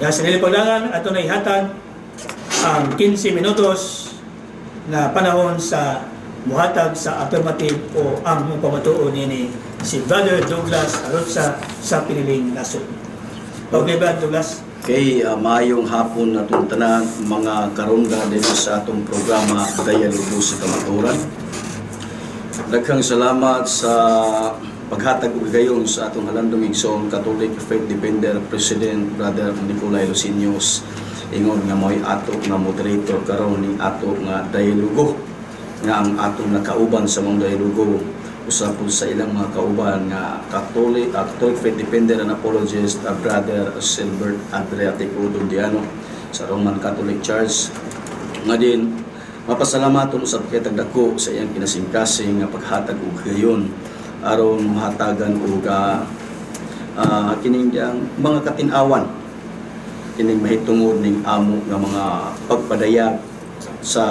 Nga sa nilipalangan, ato na ihatag ang 15 minutos na panahon sa muhatag sa affirmative o ang pamatuon nini si Brother Douglas Arutza sa Piniling Nasod. Okay ba, Douglas? Okay, maayong hapon na itong tanan, mga karungga din sa atong programa Dialogo sa Kamatuoran. Daghang salamat sa paghatag ug gayon sa atong halandong igsoon Catholic Faith Defender President Brother Nicolay Lucinos, ingon nga mo'y ato nga moderator karon ning ato nga dialogo nga ang atong nakauban sa mga dialogo usab sa ilang mga kauban nga Catholic Faith Defender and Apologist Brother Silbert Adriatico Dundiano sa Roman Catholic Church. Nga din mapasalamat usab kay tagdako sa iyang kinasingkasing nga paghatag og gayon aron mahatagan og kining mga katin-awan kining mahitungod ning amo nga mga pagpadayag sa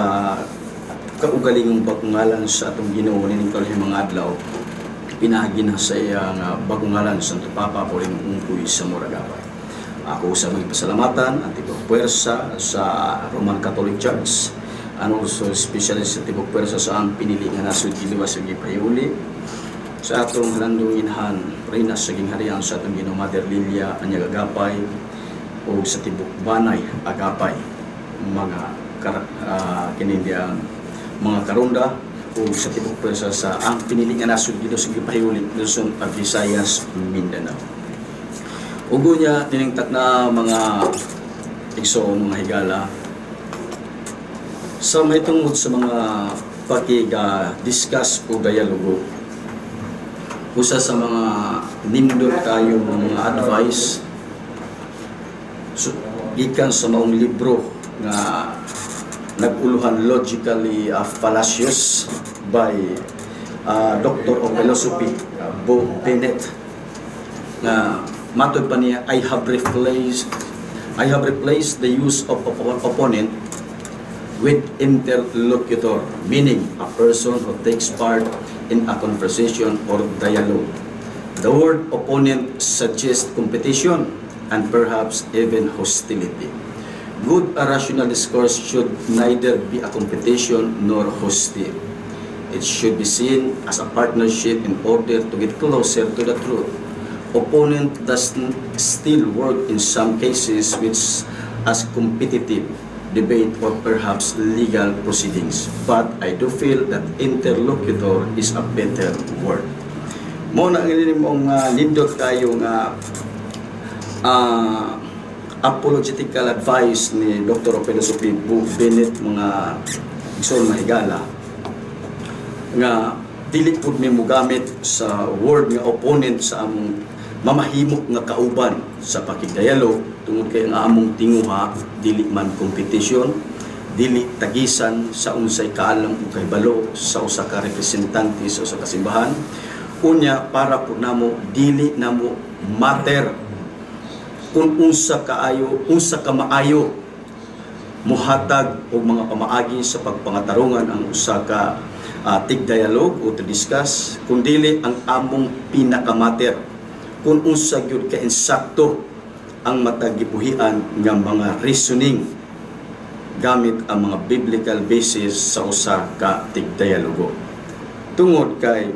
kaugalingong bagungalan sa atong Ginoo nining kalihim mga adlaw pinagi na sa iyang bagungalan sa Santo Papa Pauling Ungkoy sa Moragapay. Ako sa mga pasalamatan ang tibok puwersa sa Roman Catholic Church and also especially sa tibok puwersa sa ang pinili nga nasud Iliwas ug Ipayuli sa atong halandong inhan Reyna sa gingharian sa atong Ginoo Mother Lilia Anyag Agapay o sa tibok Banay Agapay mga kinindiyang mga karunda o sa tibok puwersa sa ang pinili nga nasud Iliwas ug Ipayuli Luzon, Visayas, Mindanao. Ugo niya tiningtak na mga igsoon, mga higala sa may tungod sa mga pag-discuss o dialogo. Usa sa mga nindot tayo mga advice gikan sa maong libro nga naguluhan Logically Fallacious by Doctor of Philosophy Bo Bennett nga matod pa niya, I have replaced the use of opponent with interlocutor, meaning a person who takes part in a conversation or dialogue. The word opponent suggests competition and perhaps even hostility. Good rational discourse should neither be a competition nor hostile. It should be seen as a partnership in order to get closer to the truth. Opponent does still work in some cases which as competitive debate or perhaps legal proceedings, but I do feel that interlocutor is a better word. Mo na ngini mong nindot tayo nga apologetical advice ni Dr. of Philosophy Bo Bennett mga igsoon nga higala nga dili pud mi mogamit sa word nga opponent sa among mamahimok nga kauban sa pakigdialog tungod kay ang among tinguha dili man competition, dili tagisan sa unsay kaalam ug kahibalo sa usa ka representante sa usa ka simbahan. Unya para pud namo dili namo matter kung unsa ka maayo muhatag og mga pamaagi sa pagpangatarungan ang usa ka tig-dialogue o to discuss, kundili ang among pinakamater kung unsa gyud ka insakto ang matagibuhian nga mga reasoning gamit ang mga biblical basis sa usa ka tig-dialogo. Tungod kay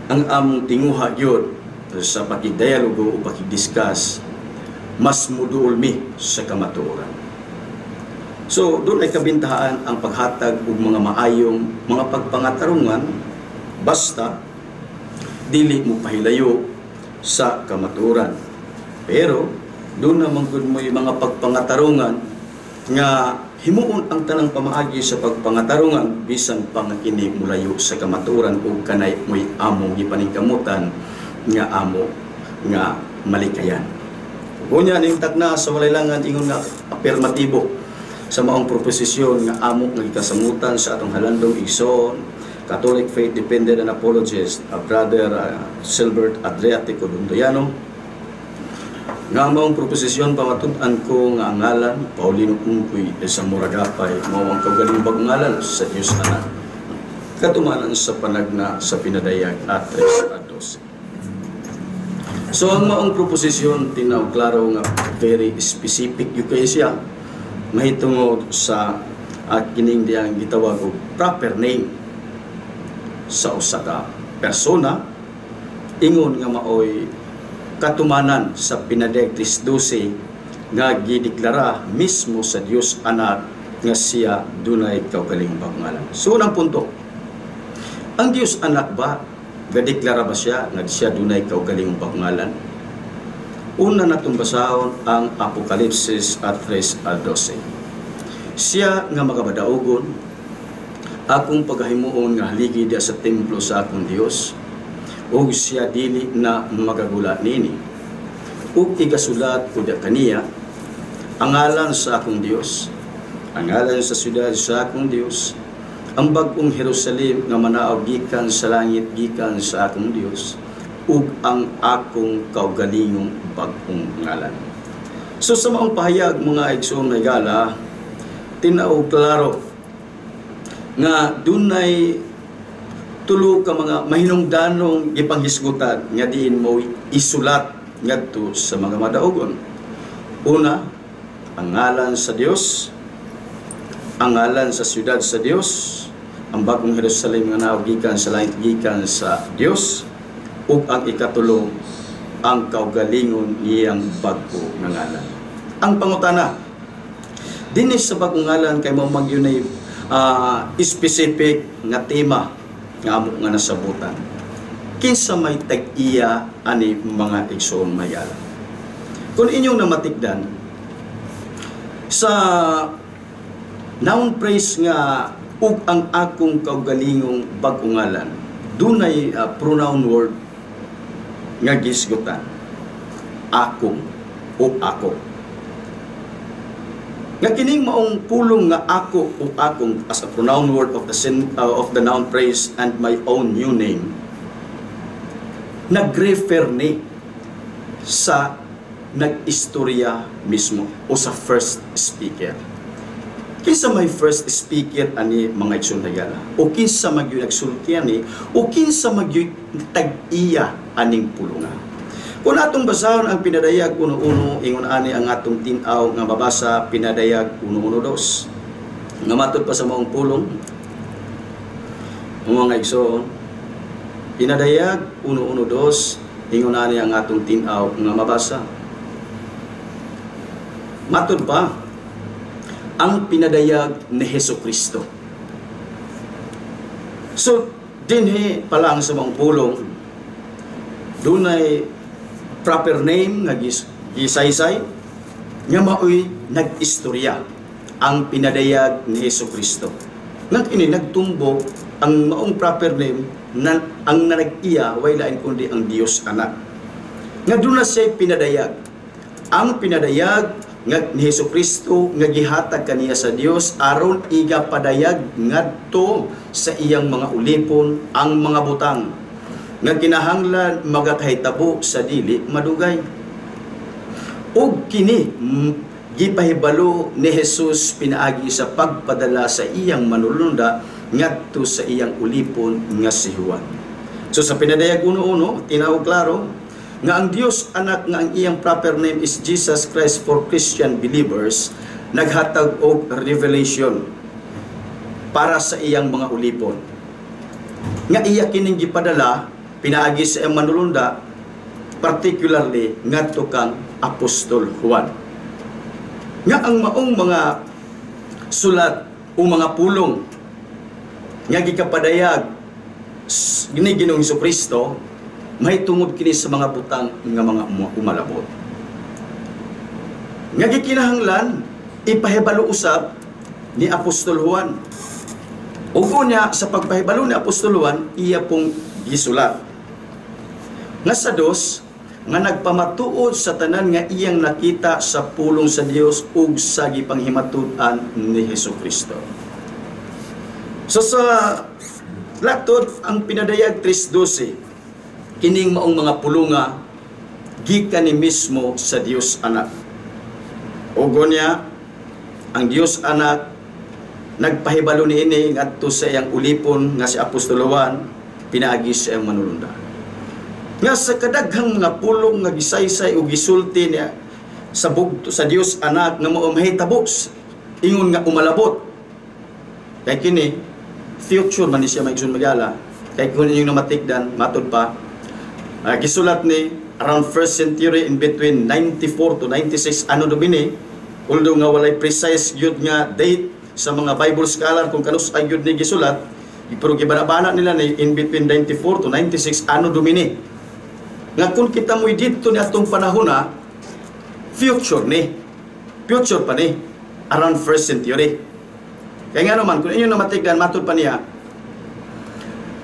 ang among tinguha gyud sa pakigdialogo o pakigdiscuss mas muduol mi sa kamatuoran. So doon ay kabintahaan ang paghatag og mga maayong mga pagpangatarungan basta dili mo pahilayo sa kamatuoran. Pero doon naman gud mo yung mga pagpangatarungan nga himuon ang tanang pamaagi sa pagpangatarungan bisan pang kini mulayo sa kamatuoran o kanay mo'y among gipaningkamutan nga amo nga malikayan. Unya ning tagna sa walaylangan ingon nga afirmatibo sa maong proposisyon nga amo nga gikasamutan sa atong halandong igsoon Catholic Faith Defender and Apologist Brother Silbert Adriatico Dundiano nga maong proposisyon pamatud-an ko nga ang ngalan Paulino Ungkoy sa Moragapay mao ang kaugaling bagungalan sa Dios Anak katumanan sa panagna sa pinadayag at 3:12. So ang maong proposisyon tinaw klaro nga very specific yung kay siya mahitungod sa kining diyang gitawag og proper name sa usa ka persona ingon nga maoy katumanan sa pinadayag 3:12 nga gideklara mismo sa Dios Anak nga siya dunay kaugalingong pangalan. So unang punto, ang Dios Anak ba gadeklara ba siya nga siya dunay kaugalingong pangalan? Una natong basahon ang Apokalipsis 3:12. Siya nga magabadaogon akong paghahimuon nga haligi diya sa templo sa akong Dios ug siya dili na magagula nini ug igasulat ko diya kaniya ang ngalan sa akong Dios, ang ngalan sa syudad sa akong Dios, ang bag-ong Jerusalem nga manaog gikan sa langit gikan sa akong Dios ug ang akong kaugalingong bag-ong ngalan. So sa maong pahayag mga igsoon nga higala, tinaog klaro nga dunay tulo ka mga mahinungdanong ipanghisgutan nga diin mo isulat ngadto sa mga madaogon. Una, ang ngalan sa Dios, ang ngalan sa syudad sa Dios, ang bagong Jerusalem nga naog gikan sa langit gikan sa Dios, ug ang ikatulo ang kaugalingon iyang bago nga ngalan. Ang pangutana dinhi sa bagong ngalan kay mao magyunay specific nga tema nga amo nga nasabutan. Kinsa may tag-iya ani mga igsoon mayala. Kung inyong namatikdan sa noun phrase nga ug ang akong kaugalingong bag-ong ngalan, dunay pronoun word nga gisgutan. Akong o ako. Nga kining maong pulong nga ako o akong as a pronoun word of the noun phrase and my own new name, nag-refer ni sa nag-istorya mismo o sa first speaker. Kinsa may first speaker ani mga igsoon higala, o kinsa magyud nagsulti ani, o kinsa magyud tag-iya aning pulunga. Kung atong basahon ang pinadayag 1:1, ingon ani ang atong tin-aw nga mabasa pinadayag 1:2 nga matud pa sa maong pulong mga igsoon. Pinadayag 1:2 ingon ani ang atong tin-aw nga mabasa. Matud pa ang pinadayag ni Hesukristo. So dinhi pa lang sa maong pulong dunay proper name nga gisaysay nga maoy nag-istorya ang pinadayag ni Hesukristo. Nang ini nagtumbo ang maong proper name ang nanag-iya way lain kundi ang Dios Anak. Nga duna siya pinadayag. Ang pinadayag nga ni Hesukristo nga gihatag kaniya sa Dios aron iga padayag ngadto sa iyang mga ulipon ang mga butang nga kinahanglan magakahitabo sa dili madugay. Og kini gipahibalo ni Jesus pinaagi sa pagpadala sa iyang manulunda ngadto sa iyang ulipon nga si Juan. So sa pinadayag 1:1 tinawag klaro nga ang Dios Anak nga ang iyang proper name is Jesus Christ for Christian believers naghatag og revelation para sa iyang mga ulipon. Nga iya kining gipadala pinaagi sa iyang manulunda particularly ngadto kang Apostol Juan. Nga ang maong mga sulat o mga pulong nga gikapadayag ni Ginoong Hesukristo mahitungod kini sa mga butang nga mga umalabot. Nga gikinahanglan ipahibalo usab ni Apostol Juan. Ug unya sa pagpahibalo ni Apostol Juan iya pong gisulat nga sa dos nga nagpamatuod sa tanan nga iyang nakita sa pulong sa Dios ug sa gipanghimatud-an ni Hesukristo. So sa latod ang pinadayag 3:12 kining maong mga pulunga gikan ni mismo sa Dios Anak. Ugo niya ang Dios Anak nagpahibalo niini ngadto sa iyang ulipon nga si Apostol Juan pinaagi sa iyang manulunda. Nga sa kadaghang nga pulong nga gisaysay o gisulti niya sa bugto sa Dios anak nga mao mahitabo ingon nga umalabot. Kay kini future man ni siya maigsoon magala. Kay kung inyong namatikdan matod pa gisulat ni around 1st century in between 94 to 96 ano domini, although nga walay precise gyud nga date sa mga Bible scholar kung kanus ay gyud ni gisulat, pero gibanabana nila ni in between 94 to 96 ano domini. Nga kung kita mo'y dito ni atong panahon na future pa ni around 1st century. Kaya nga naman kung inyo namatigdan matod pa niya,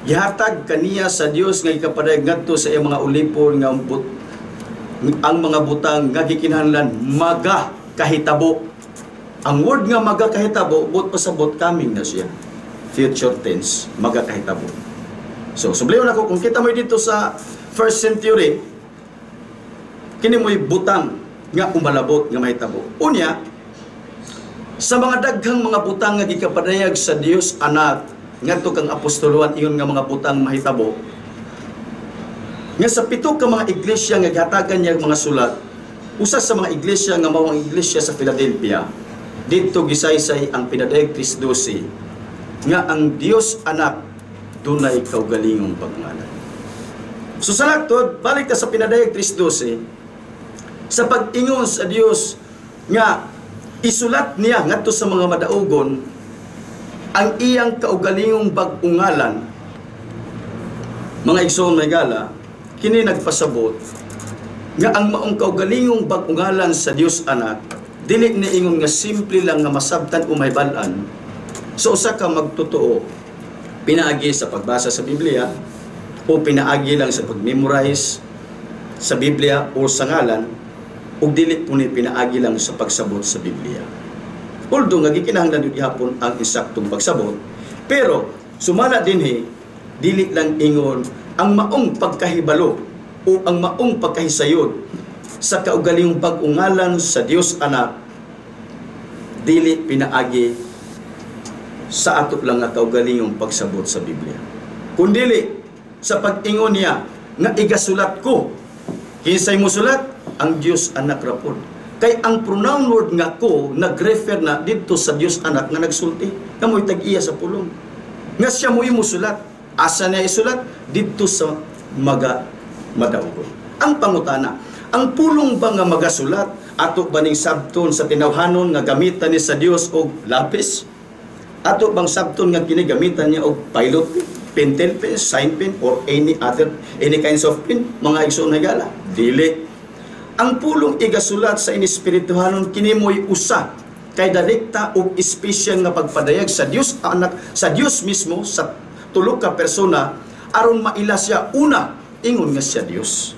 gihatag kaniya sa Dios nga ikapadayag ngadto sa iyang mga ulipon nga ang mga butang nga gikinahanglan maga kahitabo. Ang word nga maga kahitabo bot pasabot coming na siya. Future tense, maga kahitabo. So subliyon ako kung kita mo dito sa 1st century, kini mo'y butang nga umalabot nga mahitabo. Unya, sa mga daghang mga butang nga gikapadayag sa Dios anak ngadto kang apostoluhan iyon nga mga butang mahitabo, nga sa 7 ka mga iglesia nga gihatagan niya mga sulat, usa sa mga iglesia nga mao ang iglesia sa Philadelphia, dito gisaysay ang pinadayag 3:12 nga ang Dios anak dunay kaugalingong pagngalan. So sa laktod, balik ta sa pinadayag 3:12, sa pag-ingon sa Dios nga isulat niya ngadto sa mga madaugon ang iyang kaugalingong bag-ungalan. Mga igsoon may gala, kini nagpasabot nga ang maong kaugalingong bag-ungalan sa Dios anak dili ni ingon nga simple lang nga masabtan o may balan. So usa ka magtotoo pinaagi sa pagbasa sa Biblia o pinaagi lang sa pag-memorize sa Biblia o sa ngalan, o dili po ni pinaagi lang sa pagsabot sa Biblia. Although nga gikinahanglan yun ihapon ang insaktong pagsabot, pero sumala din dili lang ingon ang maong pagkahibalo o ang maong pagkahisayod sa kaugalingong pag-ungalan sa Dios anak, dili pinaagi sa ato lang nga kaugalingong pagsabot sa Biblia. Kundili sa pag-ingon niya nga igasulat ko, kinsay mo sulat? Ang Dios anak rapod. Kay ang pronoun word nga ko nag-refer na dito sa Dios anak nga nagsulti, nga mo'y tag-iya sa pulong. Nga siya mo'y musulat. Asa na isulat? Dito sa madaugon. Ang pangutana, ang pulong ba nga magasulat ato ba ning sabton sa tinawhanon nga gamitan ni sa Dios og lapis? Ato bang sabton nga kini gamitan niya og pilot pen, pentel pen, sign pen, or any kinds of pen? Mga igsoon higala? Dili. Ang pulong igasulat sa inispirituhanon kini mo'y usa kay direkta og espesyal nga pagpadayag sa Dios anak, sa Dios mismo, sa tulo ka persona aron maila siya una ingon nga siya Dios.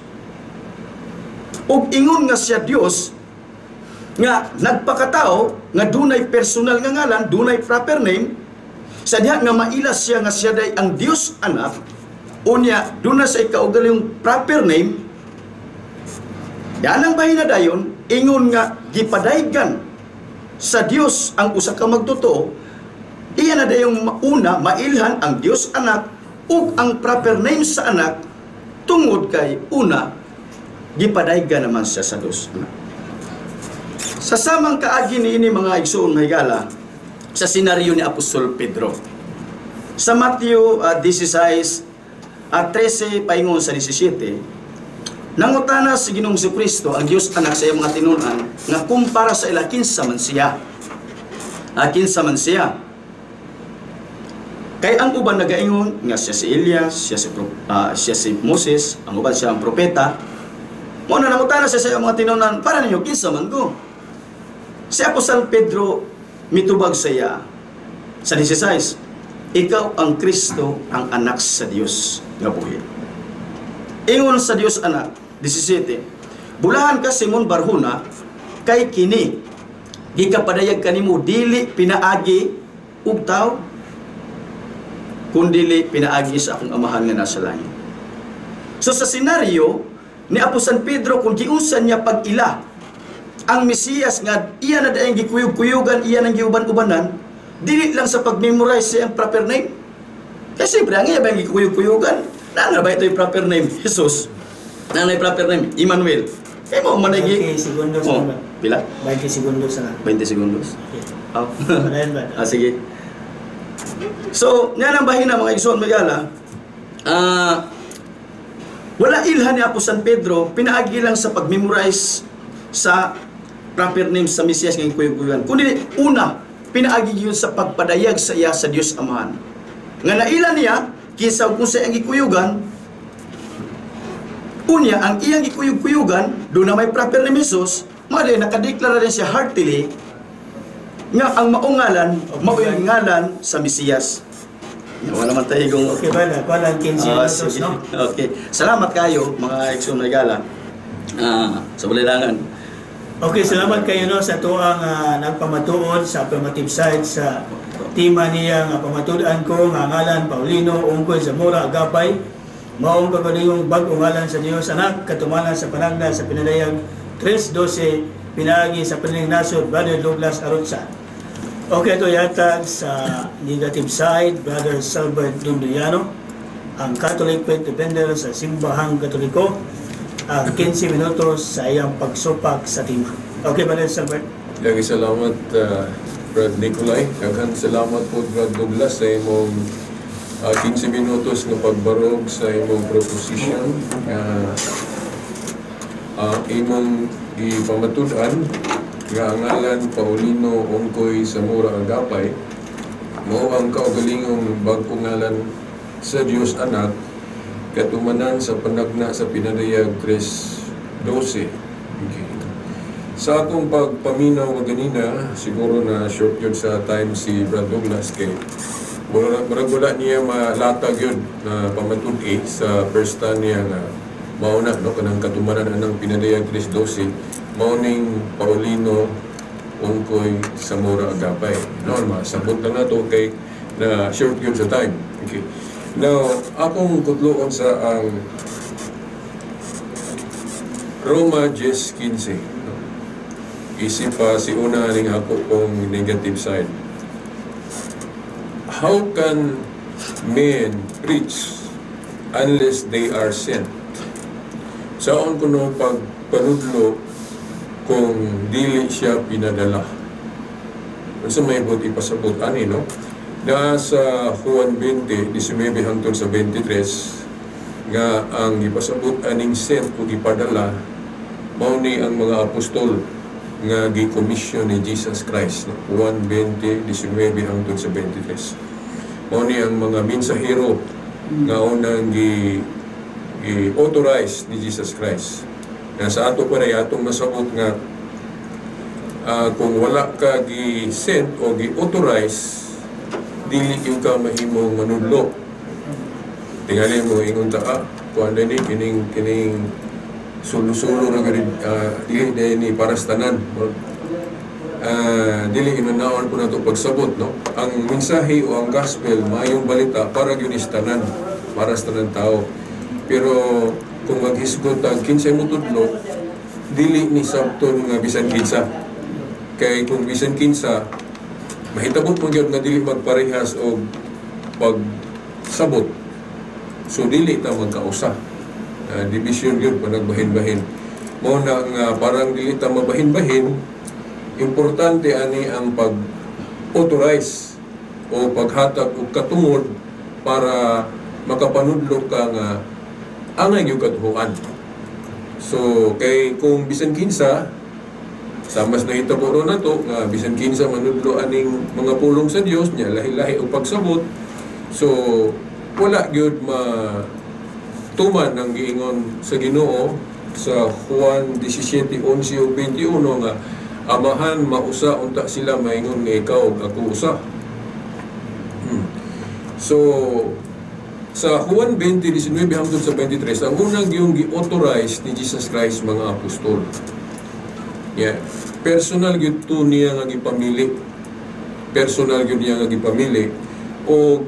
Og ingon nga siya Dios nga nagpakatao nga dunay personal nga ngalan, dunay proper name, sa diha nga maila siya nga siya day ang Dios anak, unya duna sa ikaugalingong proper name. Yan ang bahinadayon, ingon nga gipadaygan sa Dios ang usa ka magtotoo, iyan na dayong una mailhan ang Dios anak ug ang proper name sa anak tungod kay una gipadaygan naman siya sa Dios anak. Sa samang kaagi niini mga igsoon mahigala sa senaryo ni Apostol Pedro sa Matthew 16 13 paingon sa 17, nangutana si Ginoong Jesucristo ang Dios anak sa iyang mga tinunan nga kumpara sa ila kinsa man siya. Kinsa man siya. Kay ang uban nagaingon nga siya si Elias, siya si Moses, ang uban siya ang propeta. Mo na nangutana siya sa iyang mga tinunan, para ninyo kinsa man ko. Si Apostol Pedro mitubag sa iya sa 16, ikaw ang Kristo, ang anak sa Dios nga buhi. Ingon sa Dios anak 17, bulahan ka Simon Barjona, kay kini gikapadayag kanimo dili pinaagi ug tao, kundili pinaagi sa akong amahan nga nasa langit. So sa senaryo ni Apostol Pedro, kung giunsan niya pag-ila ang Mesiyas nga iya na dayang gikuyog-kuyugan, iya nang giuban-ubanan, dili lang sa pag-memorize sa proper name. Kasi siyempre ang iya ba gikuyog-kuyugan? Na ba ito yung proper name? Jesus. Nanay proper name, Emmanuel. Kaya mo, managi. 20 segundos Oh, na. pila? 20 segundos na. 20 segundos. Okay. Oh. Padayon ba? Sige. So, yan ang bahina mga igsoon magala. Wala ilhan ni Apo San Pedro, pinaagi lang sa pag-memorize sa proper names sa Mesiyas ng kuyugan. Kundi una, pinaagi yun sa pagpadayag sa iya sa Diyos Amahan. Nga nailan niya, kinsa kung sa iyang ikuyugan, unya, ang iyang ikuyug-kuyugan, doon na may proper name Jesus, mali, nakadeklara rin siya heartily, nga ang maungalan, maungalan sa Mesiyas. Wala man tayo kung... Okay ba na? Kuala 15 minutos, no? Okay. Salamat kayo, mga Exxon Regala. Sa balilangan. Okay, salamat kayo no sa tuang nagpamatuod sa affirmative side sa tima niya nga pamatudan ko nga ngalan Paulino ungkoy Zamora Agapay maong kagalingong bag-ong ngalan sa Dios anak katumanan sa panagna sa pinadayag 3:12 pinaagi sa panining nasod Brother Douglas Arutza. Okay, ito yata sa negative side, Brother Salbert Dunduyano, ang Catholic Faith Defender sa Simbahang Katoliko, ang 15 minutos sa iyang pagsupak sa tima. Okay, Brother Salbert? Lagi salamat, Brad Nicolay. Daghan salamat po, Brad Douglas, sa imong 15 minutos na pagbarog sa imong proposition. Imong ipamatudan nga ang ngalan Paulino Ongkoy Zamora Agapay mao ang kaugalingong bag-ong ngalan sa Dios Anak katumanan sa panagna sa pinadayag 3:12. Okay. Sa akong pagpaminaw ganina, siguro na short yun sa time si Brad Douglas kay wala niya malatag yun na pamatud sa first time niya nga mauna no kanang katumanan ng pinadayag 3:12 Morning Paulino Ongkoy Zamora Agapay. Normal, sabot lang na to kay na short yun sa time. Okay. Now, akong kutloon sa ang Roma 10:15. No? Isip pa si una ning ako kong negative side. How can men preach unless they are sent? Saon ko no pagpanudlo kung dili siya pinadala. Sa may buti pasabot ani no? Na sa Juan 20, 19 hangtod sa 23 nga ang ipasabot aning sent o ipadala mao ni ang mga apostol nga gi-commission ni Jesus Christ no? Juan 20, 19 hangtod sa 23 mao ni ang mga mensahero nga unang gi-authorize ni Jesus Christ. Nga sa ato pa rin atong nasabot nga kung wala ka gi-send o gi-authorize dili yung ka mahimong manudlo. Tingali mo ingon ta kuan ni kining sulo-sulo na gid dili ni para sa tanan. Dili inanaon po nato pagsabot no. Ang mensahe o ang gospel maayong balita para gyud sa tanan, para sa tanan tao. Pero kung maghisgot ang 15 mo tudlo, dili ni sabton nga bisan kinsa. Kay kung bisan kinsa, mahitabot mo gyud nga dili magparehas og pagsabot. So dili ta magkausa. Division gyud pa nagbahin-bahin. Mao na nga parang dili ta mabahin-bahin, importante ani ang pag-authorize o paghatag og katungod para makapanudlo ka nga angay yung katuhuan. So, kay kung bisan kinsa, sa mas nahitabo na to, nga bisan kinsa manudlo aning mga pulong sa Dios niya, lahi-lahi o pagsabot. So, wala gyud tuman ang giingon sa Ginoo sa Juan 17:11 o 21 nga amahan mausa unta sila maingon nga ikaw ako usa. So, sa Juan 20:19 hangtod sa 23, ang unang yung gi-authorize ni Jesus Christ mga apostol. Yeah. Personal gyud to niya nga gipamili. Personal gyud niya nga gipamili. O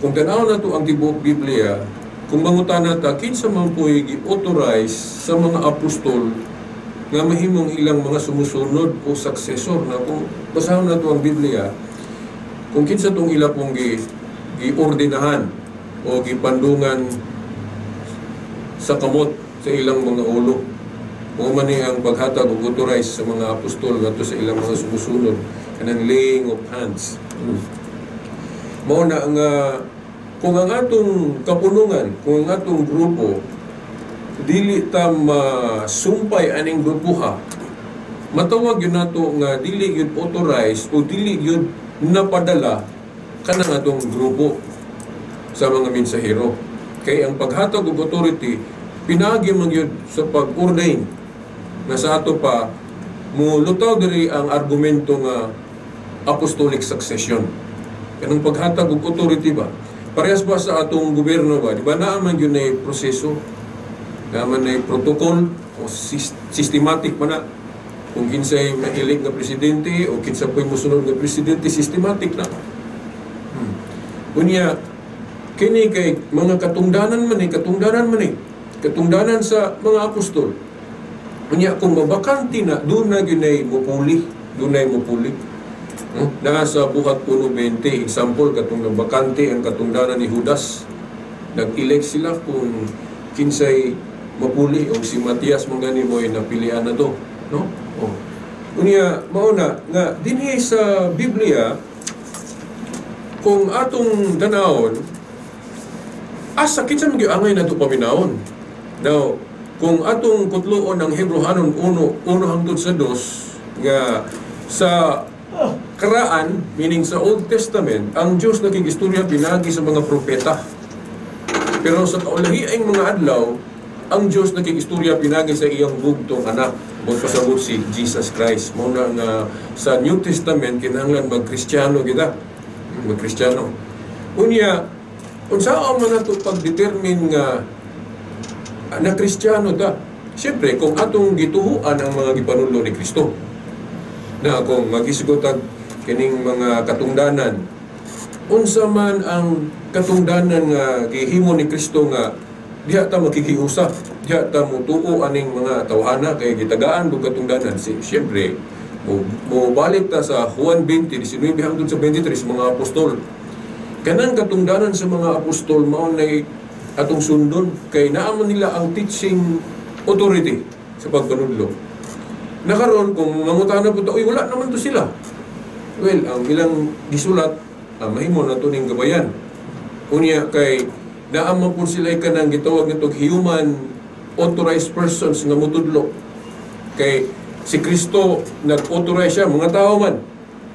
kung tanaw na to ang tibuok Biblia, kung mangutana ta kinsa man po'y gi-authorize sa mga apostol nga mahimong ilang mga sumusunod o successor na kung basahon na to ang Biblia, kung kinsa tong ila pong gi-ordinahan o gipandungan sa kamot sa ilang mga ulo. Mao man ni ang paghatag og authorize sa mga apostol ngadto sa ilang mga sumusunod, kanang laying of hands. Mao na ang kung ang atong kapunungan, kung ang atong grupo dili ta masumpay aning grupuha, matawag yun nato nga dili yun authorized o dili yun napadala kanang atong grupo sa mga mensahero. Kay ang paghatag og authority pinagi man yun sa pag-ordain na sa ato pa mulutaw diri ang argumento nga apostolic succession. Kanang paghatag og authority ba? Parehas ba sa atong gobyerno ba? Di ba naaman yun na proseso? Naaman na protocol o systematic man na. Kung kinsay mahilig nga presidente o kinsa po'y musunod nga presidente, systematic na. Unya, kini kay mga katungdanan man katungdanan sa mga apostol. Unya, kung mabakanti na, doon na ginay mupuli. Nasa buhat puno 20, example, katong nabakante ang katungdanan ni Judas. Nag-elect sila kung kinsay mapuli o si Matias mangani mo ay napilian na to. No? Oh. Unya, mauna, nga, dinhi sa Biblia, kung atong tanawon, asa kinsa man angay na ito paminawon. Now, kung atong kutloon ng Hebrehanon 1:1-2, nga sa karaan, meaning sa Old Testament, ang Diyos nagigistorya pinagi sa mga propeta. Pero sa kaulahiang mga adlaw, ang Diyos nagigistorya pinagi sa iyang bugtong anak, magpasabot si Jesus Christ. Muna nga sa New Testament, kinahanglan mag-Kristiyano kita. Mag-Kristiyano. Unya, kung saan man nato pag-determine nga na Kristiyano ta, siyempre, kung atong gituhuan ang mga gipanudlo ni Kristo, na kung mag-isgotag kining mga katungdanan, unsa man ang katungdanan nga gihimo ni Kristo nga diha ta makikiusap, diha ta mutuo aning mga tawhana kay gitagaan og katungdanan. Siyempre, mo balik ta sa Juan 20:19-23 mga apostol. Kanang katungdanan sa mga apostol mao nay atong sundon kay naaman nila ang teaching authority sa pagpanudlo. Nakaroon kung mangutana po ta, wala naman to sila. Well, ang ilang gisulat, mahimo na to ning gabayan. Unya kay naaman po sila kanang gitawag nitong human authorized persons nga mutudlo. Kay si Kristo nag-authorize siya, mga tao man.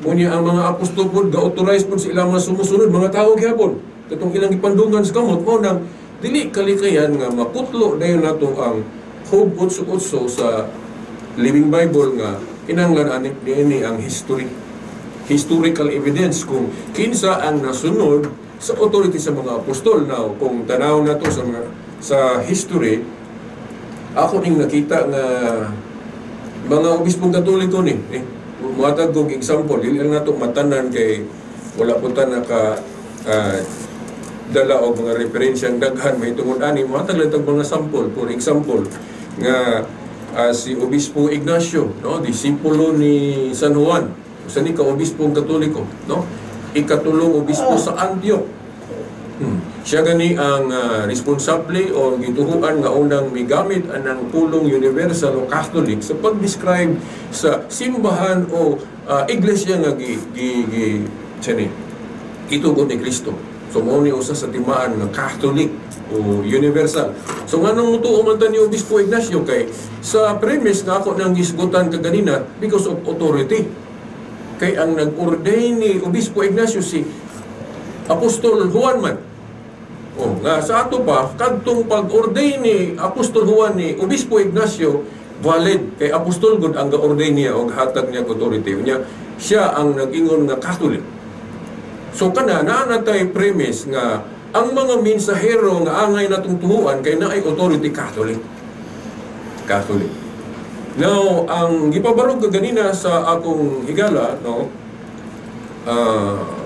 Unya ang mga apostol po ga-authorize po sa ilang mga sumusunod, mga tao gyapon. Katong ilang ipandungan sa kamot mo nang dili kalikayan nga maputlo dayon nato ang Job 8:8 sa Living Bible nga kinahanglan ani ang historical evidence kung kinsa ang nasunod sa authority sa mga apostol. Now, kung tanaw na to sa history, ako ning nakita nga mga obispong Katoliko ni muhatag kong example, dili lang nato matanan kay wala po ta naka dala og mga referensyang daghan may tungod ani, muhatag lang tag mga sample. For example, nga si Obispo Ignacio, no, disipulo ni San Juan, usa ni ka obispong Katoliko, no, ikatulong obispo sa Antioch. Siya gani ang responsable o gituhuan nga unang migamit anang pulong universal o Catholic sa pag-describe sa simbahan o iglesia nga gitugon ni Kristo. So mao ni usa sa timaan nga Catholic o universal. So nganong mutuo man ta ni Obispo Ignacio kay sa premise nga ako nang gisgutan kaganina because of authority. Kay ang nag-ordain ni Obispo Ignacio si Apostol Juan man. Nga sa ato pa kadtong pag-ordain ni Apostol Juan ni Obispo Ignacio valid kay apostol gud ang ga-ordain niya og hatag niya authority niya. Siya ang nag-ingon nga Catholic. So kana naa natay premise nga ang mga mensahero nga angay natong tuhuan kay naay authority Catholic. Now, ang gipabarog ganina sa akong higala, no,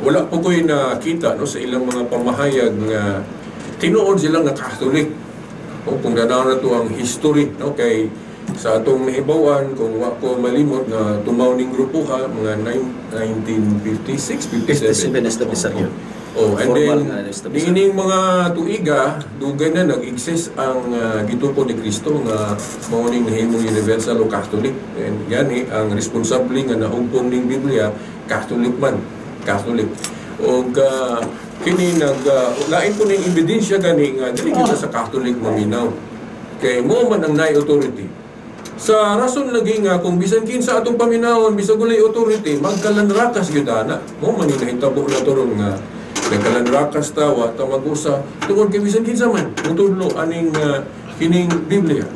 wala po ko'y nakita no, sa ilang mga pamahayag nga tinuod sila nga Catholic. O kung ganaw na to ang history, no, kay sa atong mahibawan, kung wako malimot na tumaw ning grupo ha, mga 1956, 57. Oh, and Formal then nga establishment. niining mga tuiga dugay na nag-exist ang gituko ni Kristo nga mao ning nahimong universal o Catholic. And gani ang responsable nga naugpong ning Biblia Catholic man, Catholic. Og kini lain ko ning ebidensya gani nga dili kita sa Catholic maminaw. Kay mo man ang naay authority. Sa rason lagi nga kung bisan kinsa atong paminawon bisag walay authority magkalanrakas gyud ana. Mo man ni nahitabo na turon nga nagkalanrakas tawa ta mag-usa tungod kay bisan kinsa man mutudlo aning kining Biblia.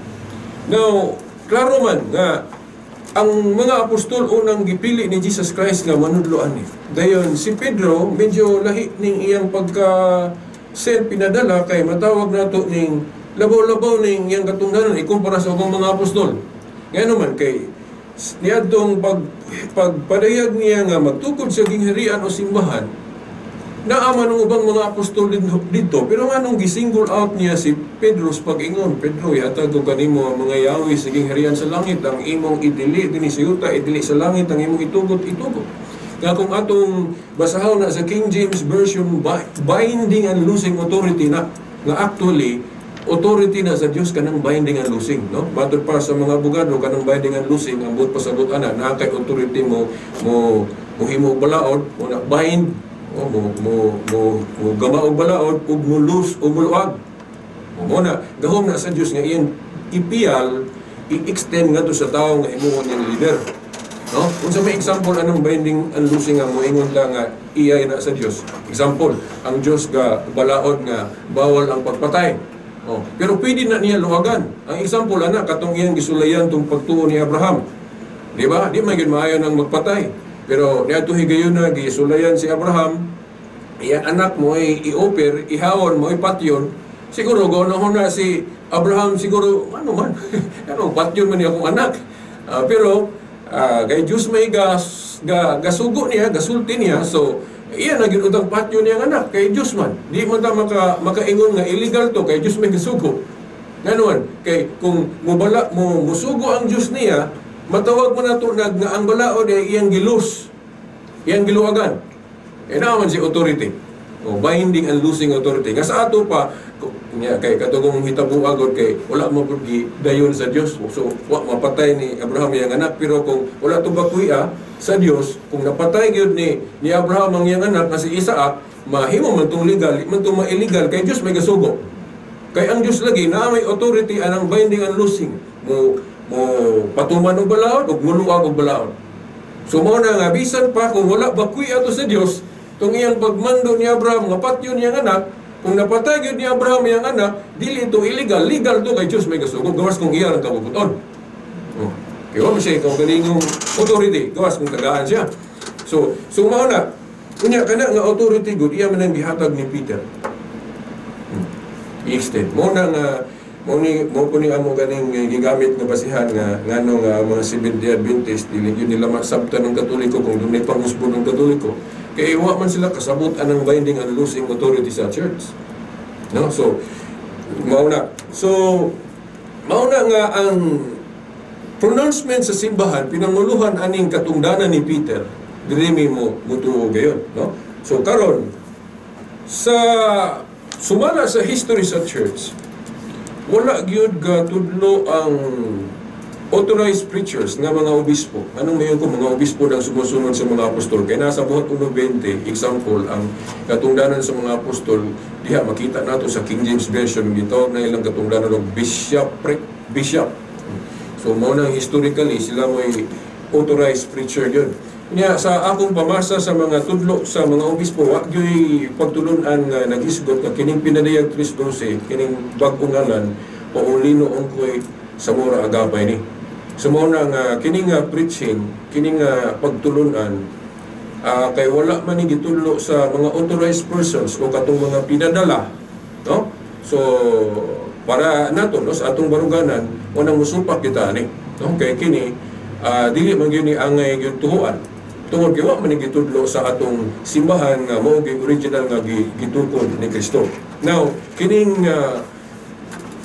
Now, klaro man nga ang mga apostol unang gipili ni Jesus Christ nga manudloan ni. Dayon si Pedro medyo lahi ning iyang pagka-send pinadala kay matawag nato ning labaw-labaw ning iyang katungdanan ikumpara sa ubang mga apostol. Ngayon naman kay niyadtong pagpadayag niya nga magtukod sa gingharian o simbahan naaman ng ubang mga apostol dito pero nga nung gisingle out niya si Pedro sa pag-ingon, Pedro yatag ko kanimo ang mga yawi sa gingharian sa langit ang imong idili dinhi sa yuta idili sa langit ang imong itugot kaya kung atong basahon na sa King James Version binding and losing authority na nga actually authority na sa Dios kanang binding and losing, no? Matod pa sa mga abogado kanang binding and losing ang buot pasabot ana na kay authority mo himo balaod mo na bind mo gama og balaod ug mo lose o muluag. Mo na gahom na sa Dios nga iyang ipiyal i-extend ngadto sa tawo nga himuon niyang leader. No? Unsa may example anong binding and losing nga moingon lang nga iyay na sa Dios. Example, ang Dios ga balaod nga bawal ang pagpatay. Oh, pero pwede na niya luwagan. Ang example ana katong iyang gisulayan tong pagtuo ni Abraham. Di ba? Di man gyud maayo nang magpatay. Pero niadto higayon na gisulayan si Abraham, iyang anak mo ay i-offer, ihawon mo ipatyon. Siguro gawon na si Abraham siguro ano man. Ano patyon man niya akong anak. Pero kay Diyos may gasugo niya, gasulti niya. So iyan na ginutang patyo niyang anak kay Diyos man. Di man ta makaingon nga illegal to kay Diyos may gasugo. Ngayon, kay kung musugo ang Diyos niya, matawag mo na to nga ang balaod ay iyang gilus. Iyang giluwagan. Naman si authority. O binding and losing authority. Nga sa ato pa, kay katugong hitabo agad kay wala mo dayon sa Dios. So mapatay ni Abraham yang anak pero kung wala to bakuya sa Dios, kung napatay gyud ni Abraham ang yang anak na si Isaac, mahimo man tong legal, man tong illegal kay Dios may gasugo. Kay ang Dios lagi na may authority anang binding and losing. Mo patuman og balaod ug muluag og balaod. So mao na nga bisan pa kung wala bakuya to sa Dios, tong iyang pagmando ni Abraham nga patyon yang anak, kung napatay gyud ni Abraham yang anak, dili ito illegal, legal to kay Dios may gasugo. Gawas kung iya ang kabubuton. Kaya mo siya kung galingong authority, gawas kung tagaan siya. So mao na, kunya kana nga authority good, iya man ang gihatag ni Peter. I-extend. Mo na nga, mo po ni amo ganing gigamit nga basihan nga ngano nga mga Seventh-day Adventist, dili yun nila masabtan ng Katoliko kung doon may panghusbon ng Katoliko. Kaya iwa man sila kasabot anang binding and losing authority sa church. No? So, mao na nga ang pronouncement sa simbahan, pinanguluhan aning katungdanan ni Peter, dili mo mutuo gayon. No? So, karon sa sumala sa history sa church, wala gyud tudlo ang authorized preachers nga mga obispo. Anong mayon ko mga obispo nang sumusunod sa mga apostol? Kaya nasa buhat 1:20, example, ang katungdanan sa mga apostol, diha makita nato sa King James Version, gitawag na ilang katungdanan ng bishop. So mo nang historically sila may authorized preacher yun. Kanya sa akong pamasa sa mga tudlo sa mga obispo, wa gyoy pagtulunan nga nag-isgot nga kining pinadayag 3:12, kining bag-ong ngalan Paulino Ongkoy sa mura agapay ni. So mo na nga kining preaching, kining pagtulunan kay wala man ni gitudlo sa mga authorized persons o katong mga pinadala, no? So para nato no sa atong baruganan unang musupak kita ni, no? Kay kini dili man gyud ni angay gyud tuhuan. Tungod kay wa man gitudlo sa atong simbahan nga mao gyud original nga gitukod ni Kristo. Now, kining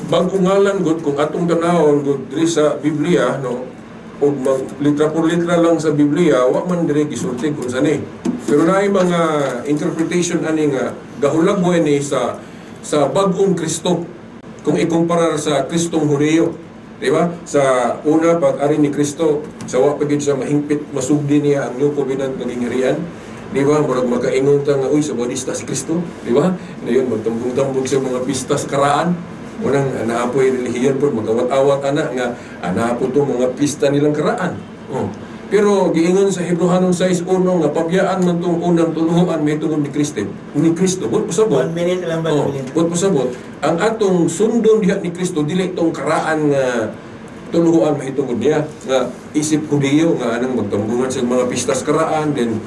bag-ong ngalan gud kung atong tanawon gud diri sa Biblia, no, ug litra por litra lang sa Biblia, wa man dire gisulti kung sani. Pero naay mga interpretation ani nga gahulag mo ni sa bag-ong Kristo kung ikumpara sa Kristong Hudyo. Di ba? Sa una, pag-ari ni Kristo, sa wapagid siya mahingpit, masugdi niya ang new covenant ng hingharian. Di ba? Murag makaingon ta nga, uy, sa bodista si Kristo. Di ba? Ngayon, magtambong-tambong siya mga pista sa karaan. Unang, naapoy relihiyan po, magkawat-awat anak nga, anapo to mga pista nilang karaan. Oh. Pero, giingon sa Hebrehanong 6:1 nga, pabyaan man itong unang tuluhan, may tungkol ni Kristo. Ni Kristo, buot pasabot. 1 minute lang ba? Buot pasabot. Ang atong sundon diha ni Kristo, dili itong karaan nga tuluhan mahitungod niya nga isip Hudyo nga anang magtambungan sa mga pistas karaan din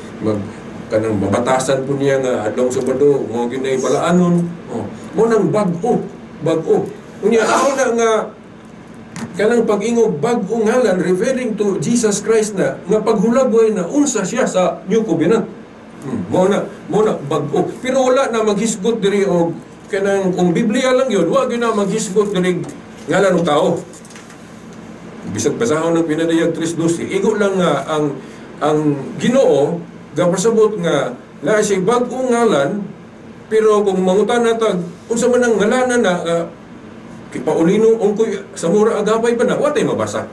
kanang mabatasan po niya nga adlong Sabado mo ginay balaanon mo nang bag-o unya ako na nga kanang pag-ingog bag-o ngalan referring to Jesus Christ na nga paghulagoy na unsa siya sa New Covenant mo na bag-o pero wala na maghisgot diri og kanang kung Biblia lang yun wag yun na maghisgot diri ngalan ng tao. Bisag basahon ng pinadayag 3:12 igo lang nga ang Ginoo gapasabot nga na siya bag-ong ngalan pero kung mangutan natag unsa man ang ngalanan na kipaulino ungkoy sa mura agapay pa na wa tay mabasa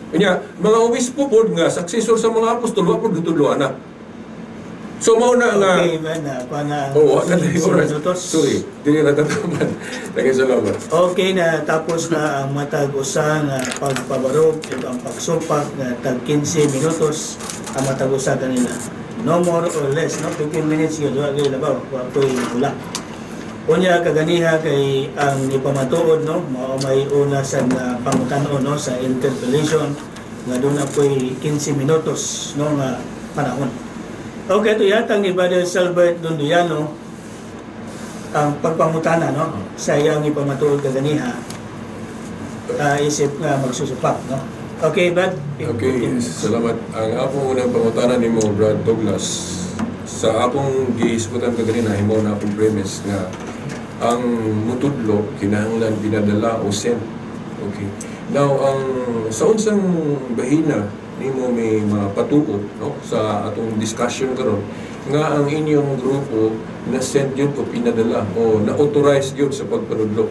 kanya mga obispo pod nga successor sa mga apostol wa pod gitudloan na so mao na nga okay ba na pana sorry dili na tataman lagi salamat. Okay na tapos na ang matag usa nga pagpabarog ito ang pagsupak nga tag 15 minutos ang matag usa kanila no more or less no 15 minutes yun wa gyud labaw wa koy wala unya kaganiha kay ang ipamatuod no mao may una sa pangutan-on no sa interpellation nga doon na koy 15 minutos no nga panahon. Okay, ito yata ni Brother Salbert Dunduyano ang pagpangutana no sa iyang ipamatuod kaganiha isip nga magsusupak no. Okay, Brad? Okay, salamat. Ang akong unang pangutana ni mo, Brad Douglas, sa akong gihisgutan kaganina, himo na akong premise nga ang mutudlo kinahanglan pinadala o sent. Okay. Now, ang sa unsang bahina nimo may mapatuo no sa atong discussion karon nga ang inyong grupo na send yun o pinadala o na-authorize yun sa pagpanudlo.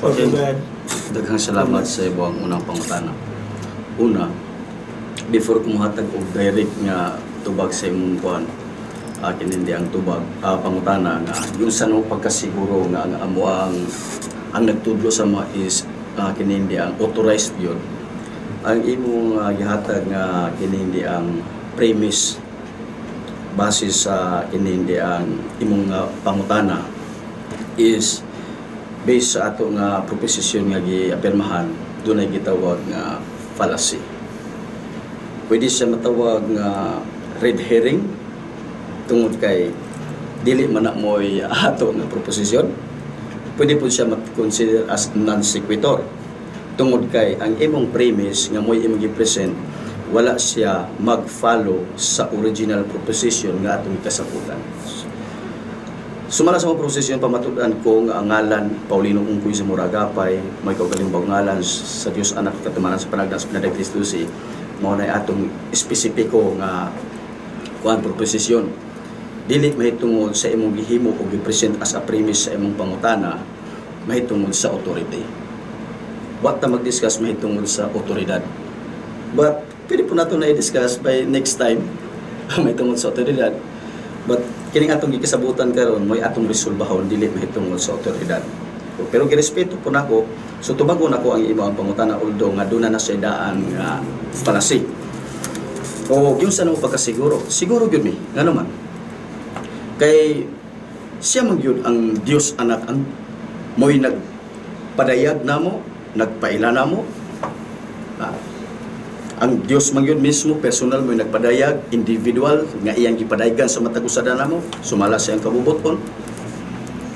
Okay, Brad. Daghang salamat sa ibang unang pangutana. Una, before kumuhatag og direct nga tubag sa imong kuan, akin hindi ang tubag pangutana nga yung sa nung pagkasiguro nga ang amo ang nagtudlo sa mga is kinindi ang authorized yun. Ang imong gihatag nga kinindi ang premise base sa kinindi ang imong pangutana is based sa ato nga proposition nga giapirmahan dunay gitawag nga fallacy. Pwede siya matawag nga red herring tungod kay dili man na mo'y ato nga proposition. Pwede po siya consider as non sequitur tungod kay ang imong premise nga mo'y imong gi-present wala siya mag-follow sa original proposition nga atong kasaputan. Sumala sa mga proseso yung pamatudan ko nga ang ngalan Paulino Ungkoy sa Muragapay may kaugaling ngalan sa Dios anak katumanan sa panagdan sa pinaday Kristo si mao na atong espesipiko nga kuan proposition dili mahitungod sa imong gihimo o gi-present as a premise sa imong pangutana mahitungod sa authority. What ta mag-discuss mahitungod sa otoridad. But pwede po nato na i-discuss by next time mahitungod sa otoridad. But kining atong gikasabutan karon moy atong resolbahon dili mahitungod sa otoridad. Pero girespeto po nako so tubagon nako ang imong pangutana although nga duna na sa daan nga fallacy. O yung sa nang pagkasiguro, siguro gyud mi ngano man. Kay siya man gyud ang Dios anak ang moy nagpadayag namo, nagpaila namo. Ang Dios man yun mismo, personal mo nagpadayag, individual, nga iyang gipadayagan sa matag usa namo, sumala sa iyang kabubuton.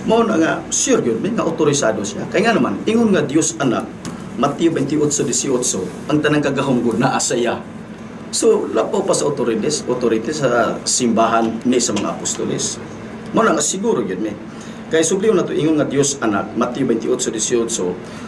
Mao na nga, sure yun, may nga autorisado siya. Kaya nga naman, ingon nga Dios anak, Mateo 28:18, ang tanang kagahong na asaya. So, lapaw pa sa authority sa simbahan ni sa mga apostoles. Mao na nga, siguro yun, may. Kaya subliw na to, ingon nga Dios anak, Mateo 28:18,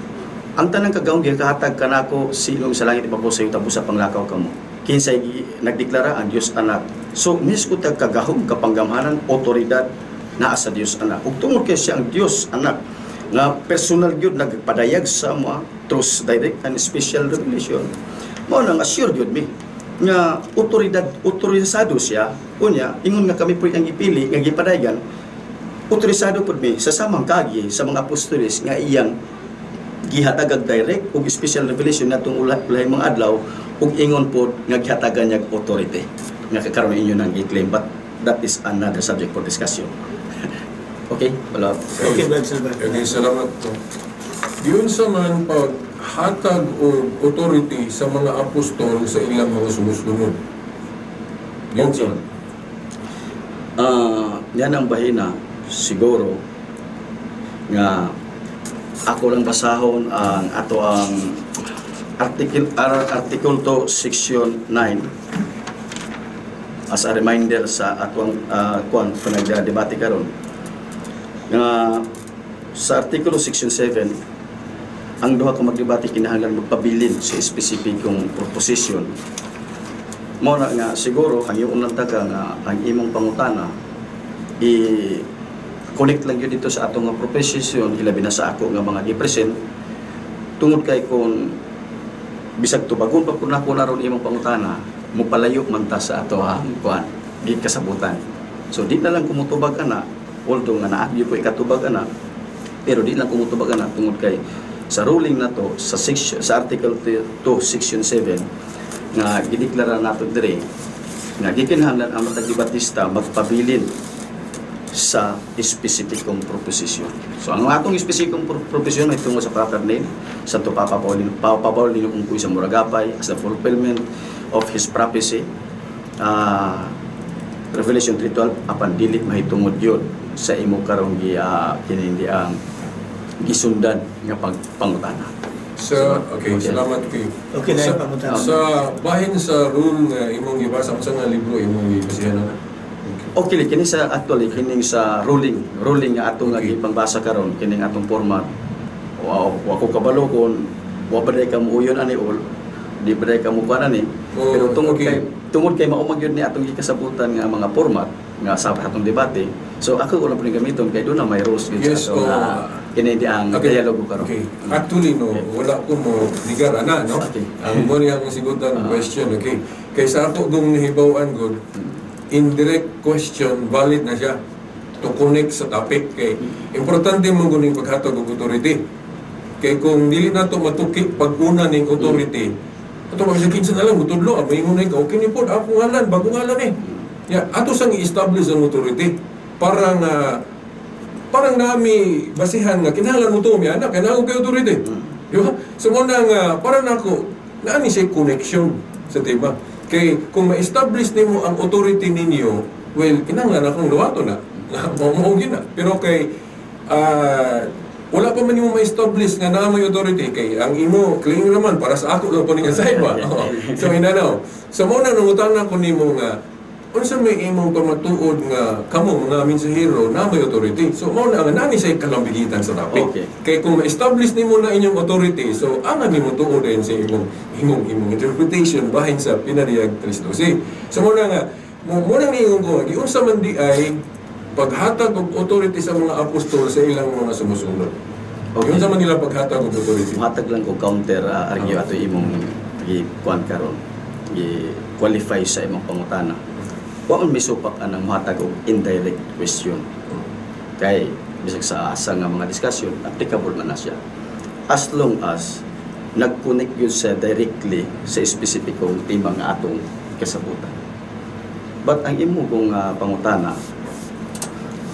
ang tanang kagawang gikahatag kanako silong sa langit ibabaw sa iyo tapos sa panglakaw kamo. Kinsay nagdeklara ang Dios anak So, misko tag kagahom kapanggamhanan, otoridad naa sa Dios anak. Ug tungod kay siya ang Dios anak nga personal gyud nagpadayag sa mga through direct and special revelation. Mao nang assure gyud mi nga otorisado siya unya ingon nga kami po ang ipili nga gipadayon otorisado pud mi sa samang kagi sa mga apostoles nga iyang gihatagag direct ug special revelation natong ulay mga adlaw ug ingon po nga gihatagan niya authority nga karon inyo nang i-claim, but that is another subject for discussion. Okay, wala. Okay, Brad Silva. Okay, salamat po. Yun sa man paghatag o authority sa mga apostol sa ilang mga sumusunod. Yun Okay. sa Yan ang bahina siguro nga ako lang basahon ang ato ang article to section 9 as a reminder sa atong kung nagdebate karon nga sa artikulo section 7 ang duha ka magdebate kinahanglan magpabilin sa espesipikong proposition. Mo na nga siguro ang iyong unang taga nga ang imong pangutana i-connect lang yun dito sa atong nga proposition hilabi na sa ako nga mga gi-present tungod kay kung bisag tubagon pa po na ko naroon imong pangutana mo palayo man ta sa ato ang kuan di kasabutan. So di na lang kumutubag ana although nga naa gyud ko ikatubag ana pero di lang kumutubag ana tungod kay sa ruling na to sa section sa article 2 section 7 nga gideklara nato dire nga gikinahanglan ang matag debatista magpabilin sa espesipikong proposition. So ang atong espesipikong proposition ay tungod sa proper name Santo Papa Paulino ungkoy sa Muragapay as the fulfillment of his prophecy. Revelation 3:12 apan dili mahitungod yun sa imo karong kinindi ang gisundan nga pangutana. okay, salamat kay. Okay na yung pangutana. Sa bahin sa rule nga imong gibasa sa nga libro imong gibasihan na. Okay, kini sa actually kining sa ruling nga atong nga gipangbasa karon kining atong format. Wa ko kabalo kon wa ba day ka muuyon ani ol di ba day ka mukuan ani. Pero tungod kay maumag yun ni atong gikasabutan nga mga format nga sa atong debate. So ako ulang pud gamiton kay do na may rules gyud sa kini di ang dialogo karon. Okay. Actually no, wala ko mo ligar ana no. Okay. Ang mo niya akong sigutan question, okay. Kay sa ako dung nahibaw-an gud indirect question valid na siya to connect sa topic kay importante mo guning paghatag og authority kay kung dili nato matukik pag-una ning authority ato magsakin sa nalang gutudlo abay mo nay okay ni pod ako ngalan bago ngalan ato sang i-establish ang authority parang nami basihan nga kinahanglan mo to mi anak kinahanglan kay authority di ba so mo nang para nako naani siya connection sa tema. Kay kung ma-establish nimo ang authority ninyo, well, kinahanglan akong luwato na. Mao gina. Pero kay wala pa man nimo ma-establish nga naa may authority kay ang imo claim naman para sa ako lang po ning aside ba. So inanaw. So mo nang nangutana ko nimo nga unsa may imong pamatuod nga kamo mga mensahero na may authority. So mao na nga nani say kalambigitan sa topic. Okay. Kay kung ma-establish nimo na inyong authority, so ang nimo tuodin sa imong interpretation bahin sa pinariyag Kristo. So mo na nga mo nang niingon ko giunsa man di ay paghatag og authority sa mga apostol sa ilang mga sumusunod. Okay. Yun sa man nila paghatag og authority. Hatag lang ko counter argue ato imong gi-kuan karon. Gi-qualify sa imong pangutana. Wa man misupak anang mahatag og indirect question. Kay bisag sa asa nga mga discussion applicable man na siya. As long as nag-connect yun sa directly sa espesipikong tema nga atong kasabutan. But ang imo kong pangutana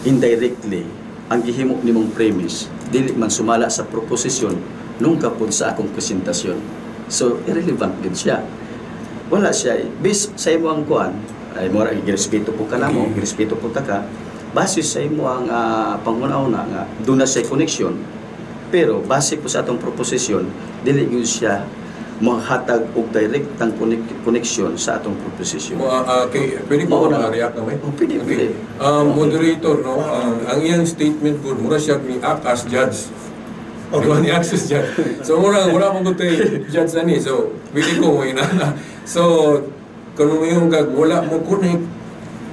indirectly ang gihimo nimong premise dili man sumala sa proposition nung kapod sa akong presentasyon. So irrelevant din siya. Wala siya based sa imo ang kuan ay mo ra girespeto po ka namo, girespeto po ta ka base sa imo ang pangunauna nga do na say connection. Pero base po sa atong proposition dili gyud siya mahatag og direct ang connection sa atong proposition. Okay, pwede ko ma-react na may? Pwede. Moderator, no? Ang iyang statement po, mura siya ni act as judge. Okay. Ni access judge. So, wala mong gutay judge na ni. So, pwede ko mo ina. So, kung yung wala mo connect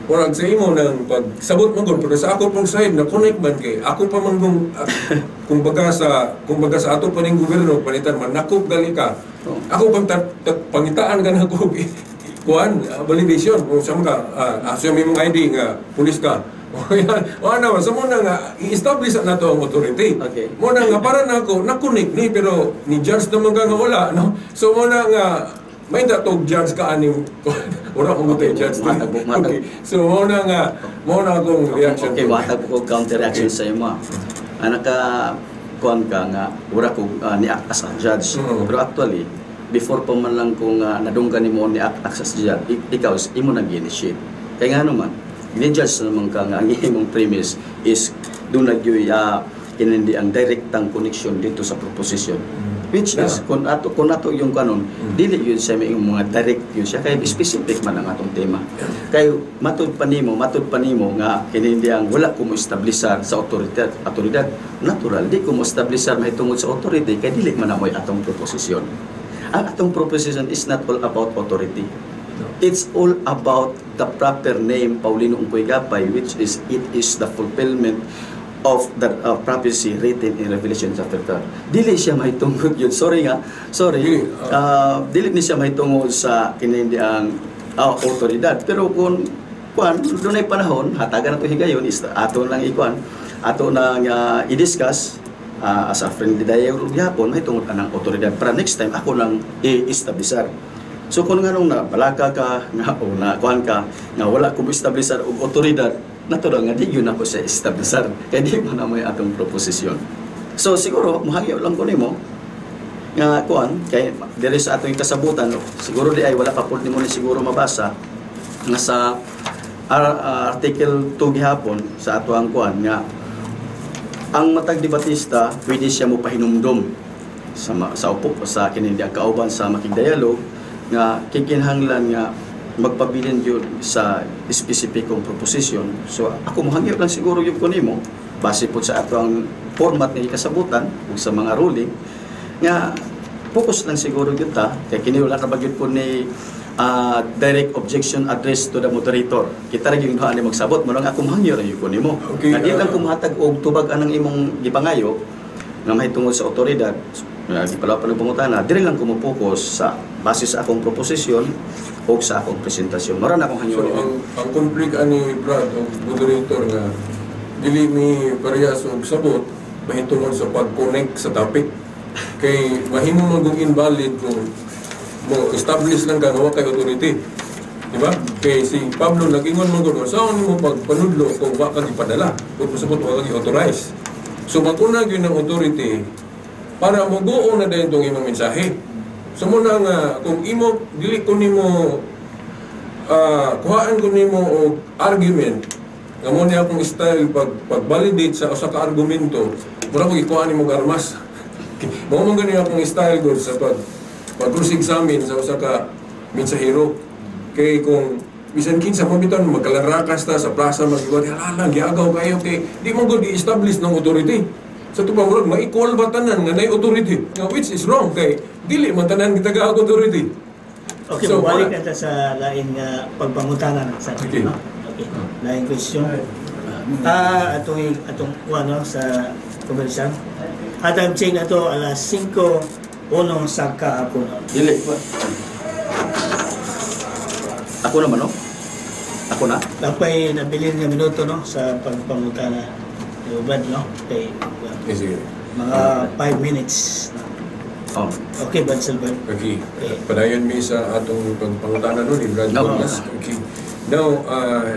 Murag sa imo nang pagsabot man gud pero sa ako pong side na connect man kay ako pa man kung baga sa ato pa ning gobyerno panitan man nakop gali ka. Ako pang pangitaan ka na ko kuan validation kung sa mga sa imong ID nga pulis ka. O ano sa mo na nga i-establish na to ang authority. Okay. Mo na nga para nako na-connect ni pero ni judge naman ka nga wala no. So mo na nga may datog judge ka aning wala ko matay judge. Okay. So mo na akong reaction. Okay, watag ko counter reaction sa imo. Anak ka kuan ka nga wala ko ni act as a judge. Pero actually before pa man lang kung nadunggan nimo ni act as a judge, ikaw imo nag-initiate. Kaya nga naman ni-judge naman ka nga ang imong premise is doon nagyoy kinindi ang direktang connection dito sa proposition. Which is, kung ato yung kanon, dili yun sa mga direct yun siya, kaya specific man ang atong tema. Kaya matud pa nimo nga kinindi ang wala ko mo establisar sa otoridad, natural, di ko mo establisar mahitungod sa authority, kaya dili man amoy atong proposition. Ang atong proposition is not all about authority. It's all about the proper name, Paulino Ungkoy Gapay, which is, it is the fulfillment of the prophecy written in Revelation chapter 3. Dili siya mahitungod yun. Dili ni siya mahitungod sa kinindi ang otoridad. Pero kung doon ay panahon, hatagan na ito higayon, ato lang ato nang i-discuss as a friendly dialogue yapon, mahitungod ang otoridad. Para next time, ako lang i-establisar. So kung nga nung nabalaka ka, nga wala kong establisar o otoridad, natural nga di yun ako sa establisar. Kaya di mo na may atong proposisyon. So siguro, mahangyo lang ko nimo nga kaya diri sa atong kasabutan, siguro di ay wala pa po nimo ni siguro mabasa nga sa article 2 gihapon sa ato ang nga ang matag di Batista pwede siya mo pahinumdom sa upo sa kinindi ang kauban sa makigdialog nga kikinhanglan nga magpabilin yun sa specificong proposition. So ako mahangyo lang siguro yung kunimo base po sa ato ang format nga ikasabutan o sa mga ruling nga focus lang siguro yun kaya kiniwala na bagyod po ni direct objection address to the moderator. Kita rin yung doon magsabot mo lang ako mahangyo lang yung kunimo. Okay, di lang kumatag og tubag anang imong gipangayo nga mahitungod sa otoridad. Di pala pangutana, di lang kumupokus sa base sa akong proposisyon o sa akong presentasyon. Maran akong hanyo. So, ang conflict ani Brad o moderator nga dili mi parehas og sabot mahitungod sa pag-connect sa topic. Kay mahimo maging invalid kung mo establish lang ka nga kay authority. Di ba? Kay si Pablo nag-ingon man gud sa mo pagpanudlo kung wa ka gipadala, kung pasabot wa ka gi-authorize. So magkunag yun ng authority para maguo na dayon itong imong mensahe. So muna nga, kung imo, dili ko nimo, kuhaan ko nimo o argument, nga mo niya akong style pag-validate sa usa ka argumento, mura ko ikuhaan nimo armas. Mo man ganyan akong style gud sa pag-cross-examine sa usa ka mensahero. Kay kung bisan kinsa mo biton magkalarakas ta sa plaza mag-iwat, halalang giagaw kayo kay di mo gud i-establish ng authority. Sa tupang murag ma-equal ba tanan nga nay authority, which is wrong kay dili man tanan kita ga authority. Okay, so, balik natin sa lain nga pagpangutanan sa okay. Okay. Lain question. Atong ano sa komersyal. Atang chain ato alas 5:01 sa kahapon. Dili pa. Ako naman no? Ako na? Lapay nabilin nga minuto no sa pagpangutanan. Bad no? Okay. Sige. Mga 5 minutes. Oh. Okay, Brad Silver. Okay. Padayon mi sa atong pagpangutana nun ni Brad Douglas. Okay. Now,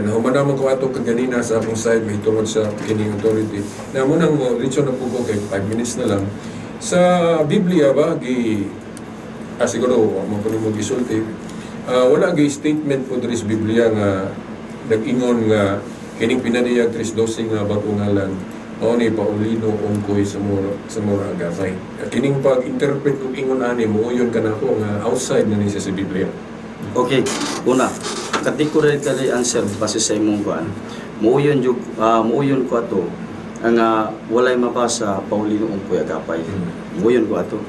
nahuman ko ato kaganina sa akong side may tungod sa beginning authority. Na munang mo, reach na po ko kay 5 minutes na lang. Sa Biblia ba, siguro, mapunin mo gisulti, wala statement po diri sa Biblia nga nag-ingon nga kining pinadiyag 3:12 nga bagong ngalan o ni Paulino Ungkoy sa mura agapay. Kining pag-interpret kung ingon ani mo yun kanako nga outside na niya sa Biblia. Okay, una, categorically answer base sa imong kuan. Muuyon ko ato ang walay mabasa Paulino Ungkoy agapay. Muuyon ko ato.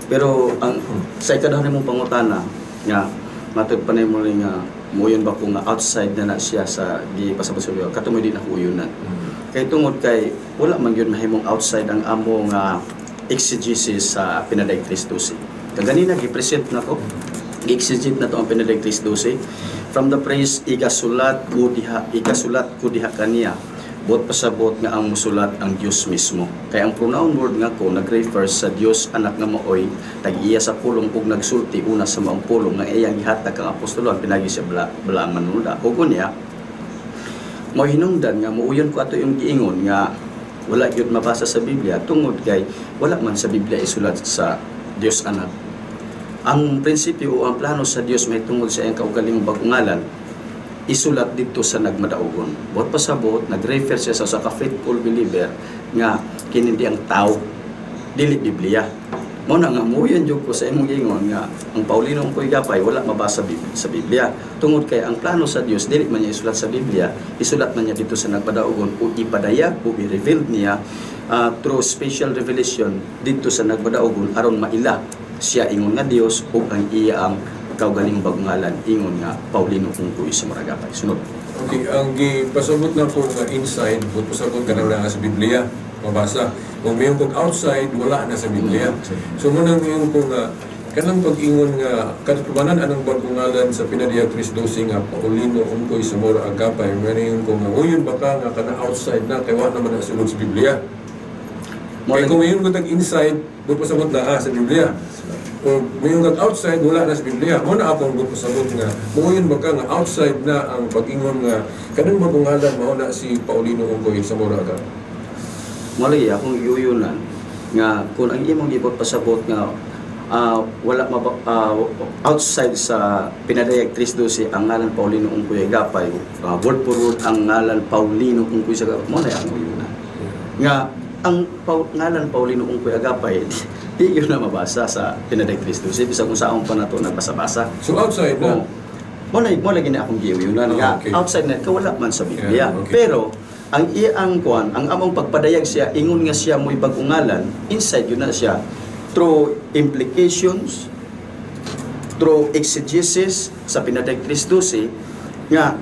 Pero ang sa ikadahon nimong pangutana nga matod pa na mo rin nga muyon ba kung outside na siya sa di pasabasuyo kato mo di na kuyunan. Kay tungod kay wala man gyud mahimong outside ang amo nga exegesis sa pinaday Kristo si. Kaganina gi-present na to. Gi-exegete na to ang pinaday Kristo si. From the phrase igasulat ko diha kaniya. Bot pasabot nga ang musulat ang Dios mismo. Kaya ang pronoun word nga ko nag-refer sa Dios anak nga maoy tag-iya sa pulong ug nagsulti una sa maong pulong nga iyang gihatag kang apostolo pinagi siya balaang manuda. Ug unya mo hinungdan nga muuyon ko ato yung giingon nga wala gyud mabasa sa Biblia tungod kay wala man sa Biblia isulat sa Dios anak. Ang prinsipyo o ang plano sa Dios may tungod sa iyang kaugalingong bagungalan isulat dito sa nagmadaugon. Bot pasabot nag-refer siya sa ka-faithful believer nga kini ang tao dili Biblia. Mo na nga muyon jud ko sa imong giingon nga ang Paulino ang gapay wala mabasa sa Biblia. Tungod kay ang plano sa Dios dili man niya isulat sa Biblia, isulat man niya dito sa nagmadaugon o ipadayag o i-reveal niya through special revelation dito sa nagmadaugon aron maila siya ingon nga Dios o ang iya ang kaugalingong bagungalan ingon nga Paulino kung kuy sa Maragapay. Sunod. Okay, ang gipasabot na po nga inside, but pasabot ka na sa Biblia, mabasa. Kung mayroon kong outside, wala na sa Biblia. So muna mayroon kong kanang pag-ingon nga, katubanan anong bagungalan sa pinadiya Kristo nga Paulino ungkoy sa Mora Agapay, mayroon kong nga, uyon baka nga kana outside na, kaya wala naman na sulod sa Biblia. Kaya kung mayroon kong inside, but pasabot na sa Biblia. Kung mayroon kang outside, wala na sa Biblia. Muna akong pasabot nga, muyon baka nga outside na ang pag-ingon nga, kanang bagungalan mauna si Paulino ungkoy sa Mora Agapay. Malay akong iuyunan nga kung ang imong gibot pasabot nga wala outside sa pinadayag Kristo si ang ngalan Paulino ungkoy Agapay word for word ang ngalan Paulino ungkoy sa Agapay mo na ang iuyunan nga ang ngalan Paulino ungkoy Agapay di yun na mabasa sa pinadayag Kristo si bisa kung saong pa na to nagbasa-basa. So outside na mo na gini akong giuyunan nga okay. Outside na wala man sa Biblia. Yeah, okay. Pero ang iyang kuan, ang among pagpadayag siya, ingon nga siya mo'y bagungalan, inside yun na siya, through implications, through exegesis sa pinadayag Kristo nga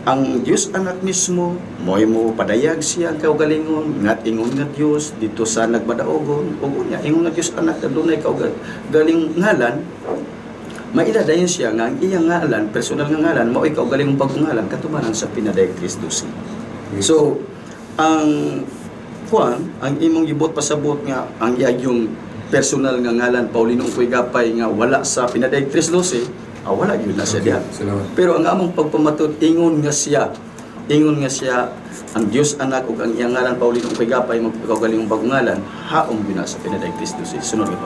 ang Dios anak mismo, mo'y mo padayag siya ang kaugalingon, ngat ingon nga Dios dito sa nagmadaugon, o unya, ingon nga Dios anak, dunay kaugaling ngalan, mailadayon siya nga ang iyang ngalan, personal nga ngalan, mo'y kaugalingong bagungalan, katubanan sa pinadayag Kristo So, ang imong gibot pasabot nga ang yung personal nga ngalan Paulino ungkoy Agapay nga wala sa pinadayag Kristo wala yun na siya diha. Pero ang among pagpamatud ingon nga siya ang Dios anak ug ang iyang ngalan Paulino ungkoy Agapay magkaugalingong bagungalan haom yun na sa pinadayag Kristo sunod nga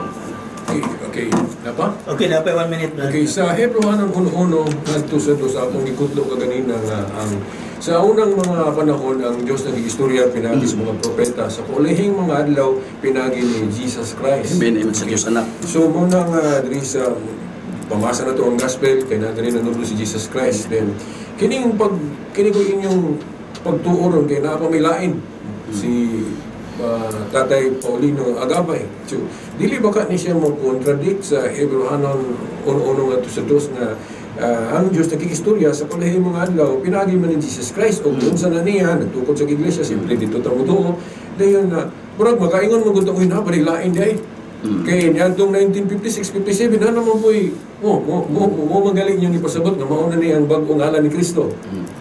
Okay, na pa? Okay, na pa 1 minute na. Okay, sa Hebrew 1:1 ngadto sa akong gikudlo kaganina nga ang sa unang mga panahon ang Dios nag-istorya pinagi sa mga propeta sa kulihing mga adlaw pinagi ni Jesus Christ. Amen sa Dios anak. So muna nga diri sa pamasa na to ang gospel kay na diri nanulo si Jesus Christ then kini ko inyong pagtuoron kay napamilain si Tatay Paulino Agapay. So, dili baka ni siya mo contradict sa Hebrew 1:1 nga to sa dos nga ang Diyos nakikistorya sa kulihing mga adlaw pinagi man ni Jesus Christ o kung sa naniya nagtukod sa iglesia simple dito tamutuo dayon na murag makaingon mo gud oy na barilain day kay niadtong 1956-57 na naman po'y mo magaling yung ipasabot nga mauna ni ang bag-ong ngalan ni Kristo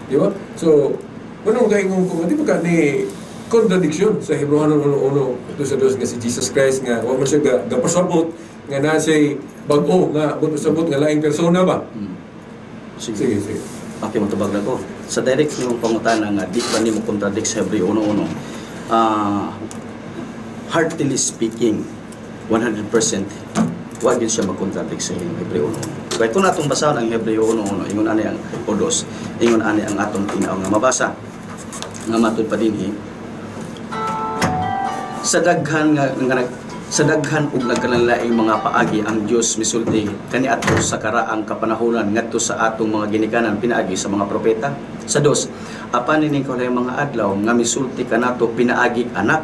di ba? So manong kaingon ko di ba ka ni contradiction sa Hebrew 1:1 ito sa dos nga si Jesus Christ nga wa man siya gapasabot nga nasay bag-o nga sabot nga laing persona ba? Sige. Okay, matubag na ko. Sa direct niyong pangutana nga, di ba niyo contradict sa Hebreo 1:1? Heartily speaking, 100%, huwag din siya mag-contradict sa Hebreo 1:1. Kaya kung natong basahan ang Hebreo 1:1, ingon ani ang odos, ingon ani ang atong tinaw nga mabasa, nga matod pa din sa daghan ug nagkalain mga paagi ang Dios misulti kaniadto sa karaang kapanahonan ngadto sa atong mga ginikanan pinaagi sa mga propeta. Sa dos, apan nining kalay mga adlaw nga misulti kanato pinaagi anak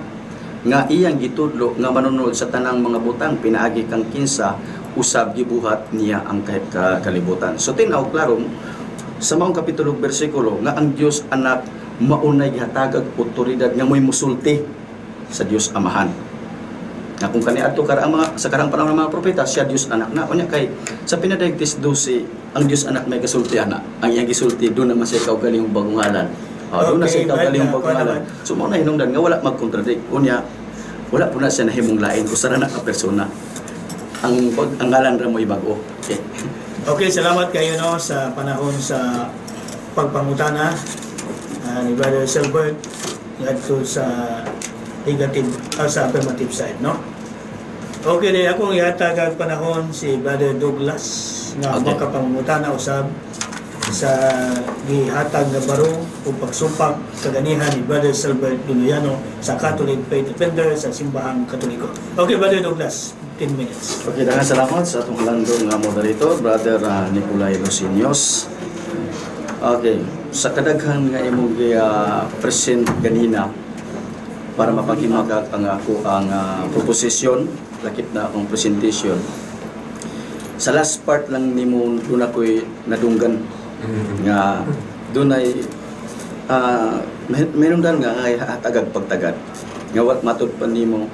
nga iyang gitudlo nga manunod sa tanang mga butang pinaagi kang kinsa usab gibuhat niya ang kalibutan. So tinaw klaro sa maong kapitulo bersikulo nga ang Dios anak maunay gihatag og otoridad nga moy musulti sa Dios Amahan. Nga kung kaniadto sa karang panahon ng mga propeta, siya Dios anak na. Unya kay sa Pinadictis 12, ang Dios anak may kasulti ana. Ang iyang gisulti doon naman siya kaugalingong bagungalan. Doon na siya kaugalingong bagungalan. So mo na hinungdan nga wala magkontradict. Unya wala po na siya nahimong lain usa na ka persona. Ang ngalan ra mo ibago. Okay. Okay, salamat kayo no sa panahon sa pagpangutana ni Brother Silbert ngadto sa negative sa affirmative side, no? Okay, di akong ihatag ang panahon si Brother Douglas na makapangutana usab sa gihatag nga barong o pagsumpak kaganihan ni Brother Silbert Duluiano sa Catholic Faith Defender sa Simbahang Katoliko. Okay, Brother Douglas, 10 minutes. Okay, daghang salamat sa atong halandong moderator, Brother Nicolay Losinios. Okay, sa kadaghan nga imong present ganina para mapaghimagat ang ako ang proposisyon, lakip na akong presentation. Sa last part lang nimo doon ako'y nadunggan nga doon ay meron dan nga ay hatagag pagtagad nga wat matud pa nimo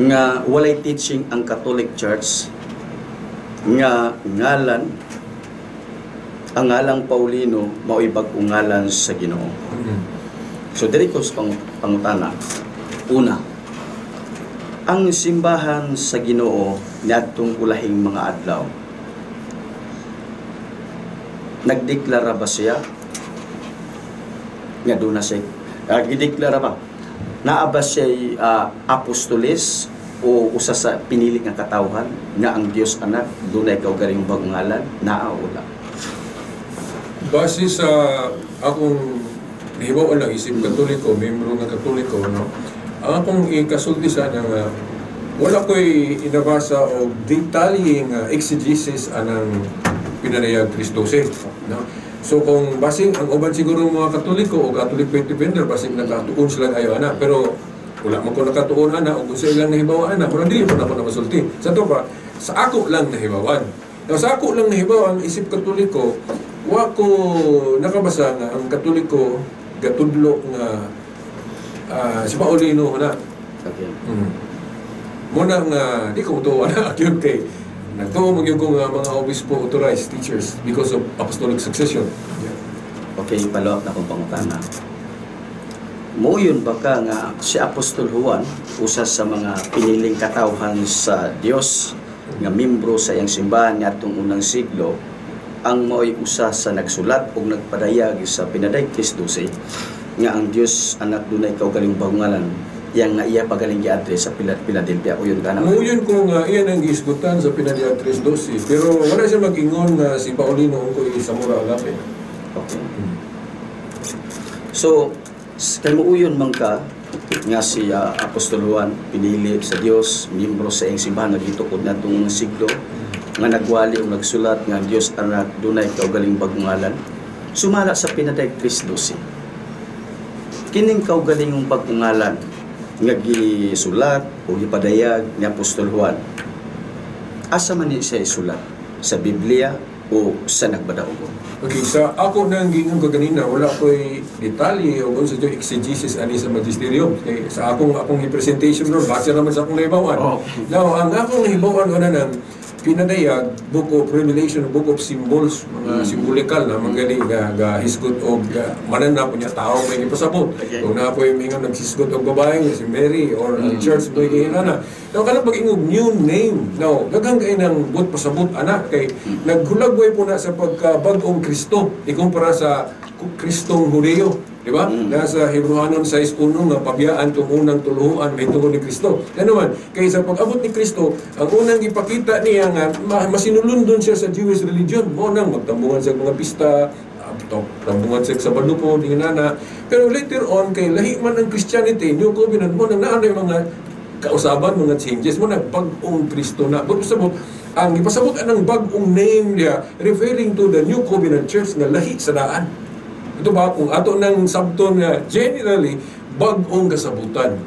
nga walay teaching ang Catholic Church nga ngalan ang ngalang Paulino mao bag-ong ngalan sa Ginoo. So diri ko sa pangutana. Una, ang simbahan sa Ginoo niadtong ulahing mga adlaw, nagdeklara ba siya nga doon na siya gideklara ba naa ba siya apostoles o usa sa pinili nga katawhan nga ang Dios anak dunay kaugalingong bagong ngalan? Naa o wala? Base sa akong nahibaw lang isip Katoliko, membro ng Katoliko, no? Ang akong ikasulti sana nga wala ko'y inabasa o detalyeng exegesis anang pinanayag Kristose, no? So kung basing ang uban siguro mga Katoliko o Catholic Faith Defender basing nakatuon sila ayo ana, pero wala man ko nakatuon ana o kung sila lang nahibaw ana, pero dili mo na ako namasulti. Sa to ba, sa ako lang nahibawan. Sa ako lang nahibaw ang isip Katoliko, wa ko nakabasa nga ang Katoliko gatudlo nga si Paulino na. Okay. Muna nga di ko tuwa na akyod kay nagtuo magyud ko nga mga obispo authorized teachers because of apostolic succession. Okay, follow up na kong pangutana. Mo yun baka nga si Apostol Juan usa sa mga piniling katawhan sa Dios nga membro sa iyang simbahan niadtong unang siglo, ang mo'y usa sa nagsulat o nagpadayag sa Pinadictis 12 nga ang Dios anak dunay kaugalingong bagong ngalan yang nga iya pagaling gi-address sa Philadelphia o yun ka na. Nguyon ko nga iyan ang giisgutan sa Pinadictis 12 pero wala siya mag-ingon na si Paulino ungkoy sa mura agape. Okay. So kay muuyon man ka nga si Apostol Juan pinili sa Dios, miyembro sa iyang simbahan nga gitukod natong siglo nga nagwali o nagsulat nga Dios anak dunay kaugaling bagong ngalan, sumala sa Pinadictis 12. Kining kaugalingong bagong ngalan nga gisulat o gipadayag ni Apostol Juan, asa man siya isulat? Sa Biblia o sa nagbadaog? Okay, sa ako nang gingon ko ganina, wala ko'y detalye o kung sa exegesis ani sa magisterium. Okay, sa akong presentation no, base naman sa akong nahibawan. Oh. Now, ang akong nahibawan ko na ng pinadayag, Book of Revelation, Book of Symbols, mga simbolikal na magaling hisgot o manan na po niya tao may ipasabot. Okay. Kung na po yung mga naghisgot o babae, si Mary or ang church mo yung na. Now, kanang pag-ingog new name. Now, daghang kayo ng but pasabot anak kay naghulagway po na sa pagkabag-ong Kristo ikumpara sa Kristong Hudeo. Diba? Nasa Hebrewanon 6:1 nga pabiyaan itong unang tuluhan may tungkol ni Kristo. Ano man, kaya sa pag-abot ni Kristo, ang unang ipakita niya nga masinulundon siya sa Jewish religion. Mo nang magtambungan sa mga pista, tambungan sa Sabado po, dinginana. Pero later on, kay lahi man ang Christianity, New Covenant mo nang naano yung mga kausaban, mga changes mo na bag-ong Kristo na. Pasabot, ang ipasabot ang bag-ong name niya referring to the New Covenant Church na lahi sa daan. Ito ba, kung ato ng sabton nga generally, bag-ong kasabutan.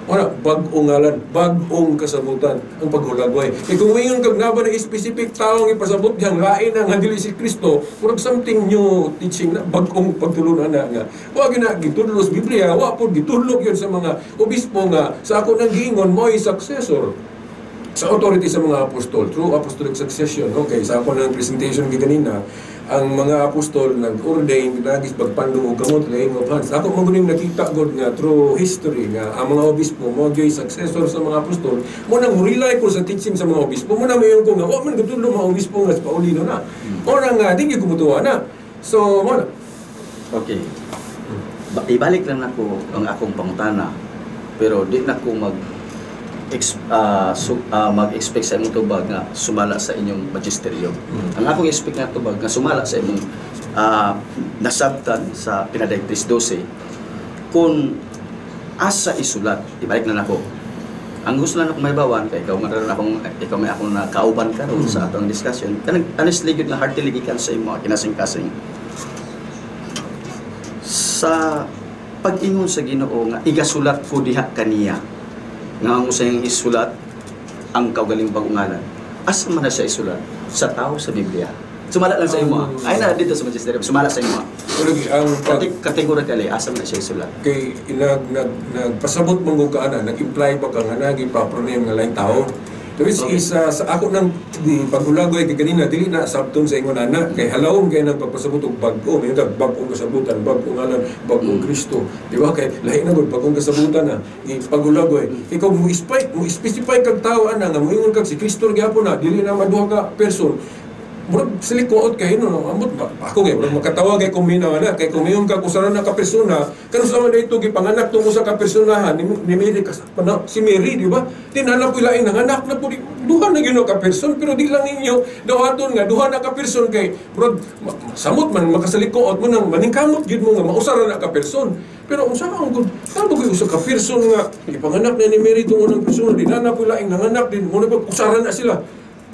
Wala, bag-ong ngalan, bag-ong kasabutan ang paghulagway. Kung ngayon kag naba na specific taong ipasabot diyang lain na nga dili si Kristo, murag something new teaching na bag-ong pagtulunan na nga. Wa gina gitudlo sa Biblia, wa po gitudlo yun sa mga obispo nga sa ako nang giingon mo ay successor sa authority sa mga apostol through apostolic succession. Okay, sa ako ng presentation giganina, ang mga apostol nag-ordain nagis pagpandong og kamot laying of hands. Ako mo guning nakita god nga through history nga ang mga obispo mo gyud successor sa mga apostol. Mo nang rely ko sa teaching sa mga obispo. Mo nang mayon ko nga wa man gudlo mga obispo nga sa Paulino na. Ora nga di gyud kumutuwa na. So mo na. Okay. Ibalik lang nako ang akong pangutana. Pero di na ko mag-expect sa imong tubag nga sumala sa inyong magisterium. Ang akong expect nga tubag nga sumala sa imong nasabtan sa Pinadectris 12 kung asa isulat. Ibalik na nako. Ang gusto lang ako may bawan kay ikaw may akong nakauban karon sa atong discussion. Kanang honestly gud nga heartily gikan sa imo kinasing-kasing. Sa pag-ingon sa Ginoo nga igasulat ko diha kaniya nga ang usayang isulat ang kaugaling pag-ungalan. Asa man na siya isulat? Sa tao sa Biblia. Sumala lang sa imo. Ay na dito sa magisterium. Sumala sa imo. Ang categorically asa man na siya isulat. kay nagpasabot mong kaana, nag-imply pa ka nga naging proper name nga laing tao. Which is sa ako nang paghulagoy kay kanina dili na sabton sa ingon ana kay halawon kay nang pagpasabot og bag-o may bag-ong kasabutan bag-ong ngalan bag-ong Kristo di ba kay lahi na gud bag-ong kasabutan na paghulagoy ikaw mo specify kag tawo ana nga moingon kag si Kristo gyapon na dili na maduha ka person murag silikuot kay no ambot ba ako kay murag makatawa kay kuminaw na kay kumiyon ka kusaran na ka persona kanu sa man dito gipanganak tungod sa ka personahan ni Mary si Mary di ba tinala ko lain nanganak na po duha na gyud ka person pero di lang ninyo dawaton nga duha na ka person kay murag samot man makasalikuot mo nang maningkamot gyud mo nga mausaran na ka person pero unsa man gud kamo gyud usa ka person nga gipanganak na ni Mary tungod ng persona di na po lain nanganak din mo na usaran na sila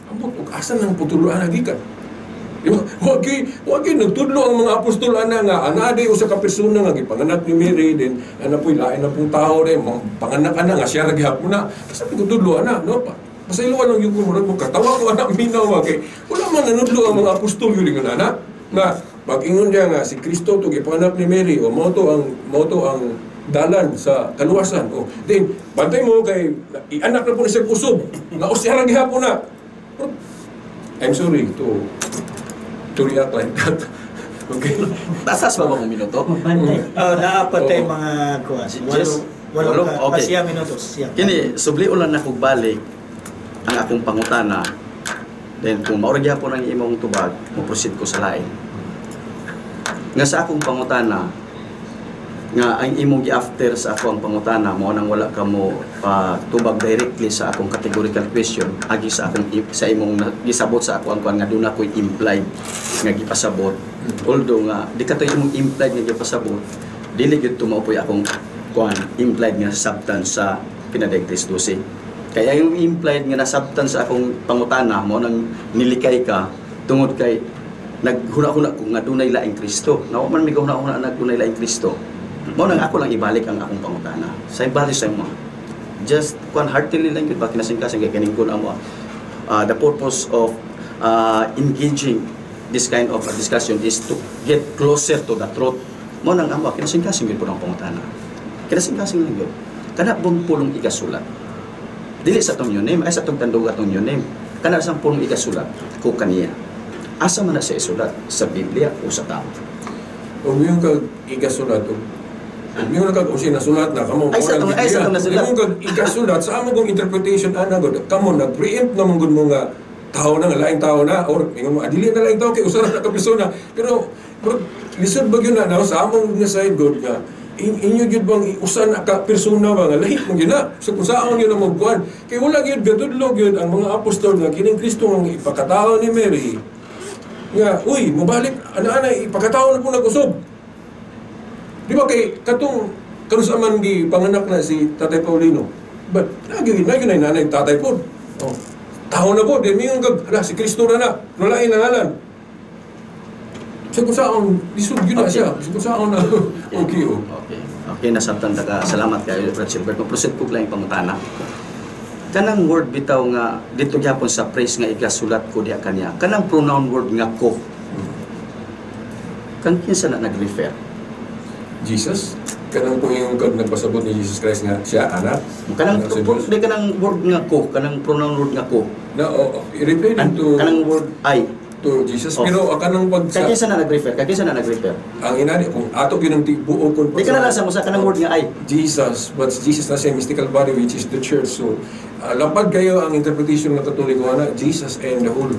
ambot ug asa nang putuluan na gikan. Wag nagtudlo ang mga apostol ana nga ana day usa ka persona nga gipanganak ni Mary din ana poy lain na pong tao day panganak ana nga siya ra gihapon na kasi tudlo ana no pasayloan lang yung murag mo katawa ko ana minaw kay wala man nanudlo ang mga apostol yun ana nga pag-ingon dia nga si Kristo to gipanganak ni Mary o moto ang dalan sa kaluwasan o then bantay mo kay anak na po ni Sir Kusob nga siya ra gihapon na. I'm sorry to react like that. Okay. Tasas ba mga minuto? Naapat tayo mga kuwan. Walong okay. Siya minutos. Kini subli ulan na kog balik ang akong pangutana. Then kung maurag gyapon ang imong tubag, mo proceed ko sa lain. Nga sa akong pangutana nga ang imong gi-after sa akong pangutana mo nang wala ka mo tubag directly sa akong categorical question agi sa akong sa imong gisabot sa ako ang kuan nga duna koy implied nga gipasabot although nga di ka to imong implied nga gipasabot dili gyud tumaupoy akong kuan implied nga substance sa Pinadectris 12 kaya yung implied nga na substance sa akong pangutana mo nang nilikay ka tungod kay naghuna-huna ko nga dunay laing Kristo na man mi gahuna-huna dunay laing Kristo. Mo nang ako lang ibalik ang akong pangutana. Sa ibalik sa mo. Just kuan heartily lang gyud ba kinasing-kasing kay kaning kun amo. The purpose of engaging this kind of discussion is to get closer to the truth. Mo nang amo kinasing-kasing gyud po ang pangutana. Kinasing-kasing lang gyud. Kana bang pulong igasulat. Dili sa tong name ay sa tong tandog atong name. Kana sa pulong igasulat ko kaniya. Asa man na siya isulat sa Biblia o sa tao. Kung yung igasulat yung nagkag-usin na sulat na kamo ay sa tong nasulat yung igasulat sa amo kong interpretation ana god kamo nag-preempt naman gud mo nga tao na nga laing tao na or ingon mo adili na laing tao kay usa na ka persona pero lisod ba gyud na sa among nga side god nga inyo gyud bang usa na ka persona ba nga lahi mo gyud na so kung saan gyud na mo kuan kay wala gyud gadudlo gyud ang mga apostol nga kining Kristo nga ipakatao ni Mary nga uy mobalik ana ipakatao na po nag-usog. Di ba kay katong kanusaman gi panganak na si Tatay Paulino. But naging nanay tatay po. Oh. Taho na po din mingon kag si Kristo na. Nulain na ngalan. So kung saan, lisod yun na siya. So kung saan na, okay oh. Okay. Okay, nasabtan ka. Salamat kayo, Brad Silbert. Mag-proceed ko lang yung pangutana. Kanang word bitaw nga, dito gyapon sa praise nga igasulat ko diya kanya. Kanang pronoun word nga ko. Kan kinsa na nag-refer? Jesus? Kanang kung yung nagpasabot ni Jesus Christ nga siya, anak? Kanang anak sa Diyos? kanang word nga ko, kanang pronoun word nga ko. Na, referring to Kanang word I. to Jesus. Oh. Pero kanang pag Kaya kinsa na nag-refer? Kaya kinsa na nag-refer? ang inani, kung ato yun ang buo kung Di ka nalasa mo sa kanang word nga I. Jesus, but Jesus na siya mystical body which is the church. So, lapad kayo ang interpretation ng Katoliko na Jesus and the whole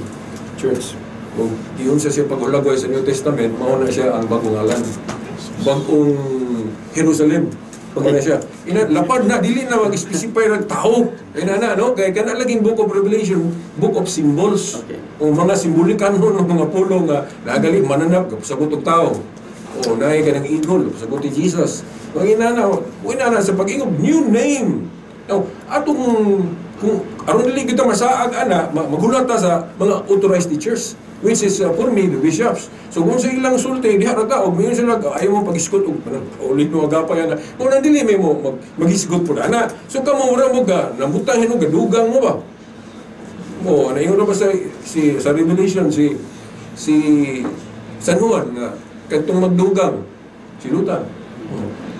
church. Kung yun siya pag-ulagway sa New Testament, mauna siya ang bagong alan. Bagong Jerusalem. Pag na siya. Lapad na, dili na mag-specify ng tao. No? Kaya ka na laging Book of Revelation, Book of Symbols. Okay. O mga simbolikan mo ng mga pulo nga nagali mananap, kapasabot og tao. O naay ka ng eagle, kapasabot ni Jesus. Kung inana sa pag-ingob, new name. Now, atong, kung aron dili kita masaag ana, magulata sa mga authorized teachers, which is for me, the bishops. So kung sa ilang sulti, diha ra ka, o mayon sila, ayaw mo pag-isgot, o ulit mo agapay na, kung nandili may mo, mag-isgot po na. So kamura mo ka, nambutahin mo, gadugang mo ba? O, naingon na ba sa Revelation, si San Juan, na katong magdugang, si Lutan.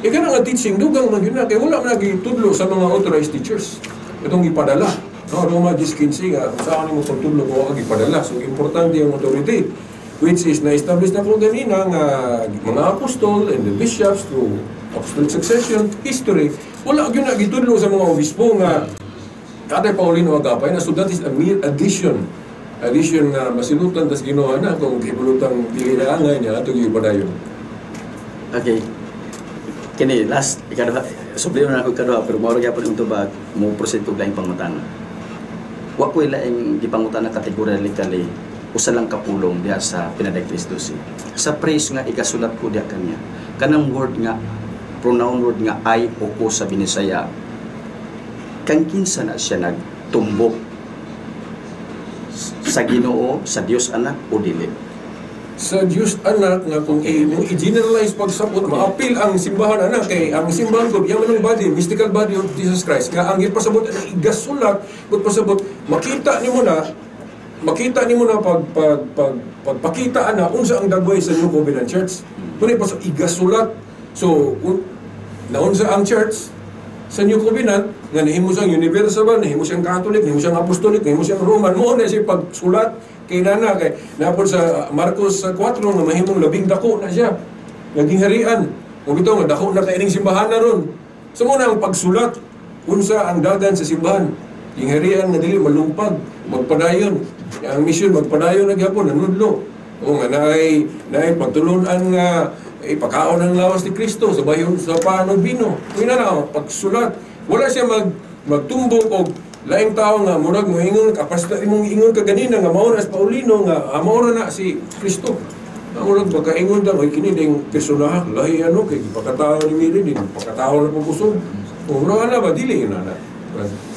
Ika na nga teaching, dugang man yun na, kaya wala man nagitudlo sa mga authorized teachers. Itong ipadala. No, Roma 10:15 nga, kung saan mo pagtudlo ko ang ipadala. So, importante yung authority, which is na-establish na ko ganina nga mga apostol and the bishops through apostolic succession, history, wala yun nagitudlo sa mga obispo nga Tatay Paulino Agapay na, so that is a mere addition na masilutan tas ginawa na kung kibulutang dili na angay niya atong ipadayon. Okay. Kini last ikaduha, subliyo na ako ikaduha, pero mawala gyapon yung tubag, mo proceed ko lang pangutana. Wa ko ilaing gipangutana categorically usa lang kapulong diha sa Pinaday Cristo si. Sa praise nga igasulat ko diha kanya. Kanang word nga pronoun word nga I o ko sa Binisaya. Kang kinsa na siya nagtumbok sa Ginoo, sa Dios Anak o dili? Sa Diyos Anak nga kung i-generalize pagsapot, maapil ang simbahan anak kay ang simbahan ko yung manong body, mystical body of Jesus Christ. Nga ang ipasabot ang igasulat, pasabot makita nimo na pagpakita ana unsa ang dagway sa New Covenant Church. Kuno pa igasulat. So naunsa ang church sa New Covenant nga nahimo siyang universal, nahimo siyang Catholic, nahimo siyang Apostolic, nahimo siyang Roman, mo na siya pagsulat kay nana kay napod sa Marcos 4 nga mahimong labing dako na siya naging harian o bitaw nga dako na kaining simbahan na ron. So mo na ang pagsulat unsa ang dagan sa simbahan, yung harian nga dili malumpag, magpadayon ang mission, magpadayon na gyapon nanudlo o nga naay pagtulunan nga ipakaon ang lawas ni Kristo sa bayon sa panog bino. Kung na pagsulat, wala siya magtumbok og laing tao nga murag mo ingon kapasta imong ingon ka ganina nga mao na si Paulino nga mao na si Kristo. Murag pagkaingon daw ay kini ding personahe lahi ano kay pagkatao ni Miri din pagkatao na pagusog. Murag na ba dili na.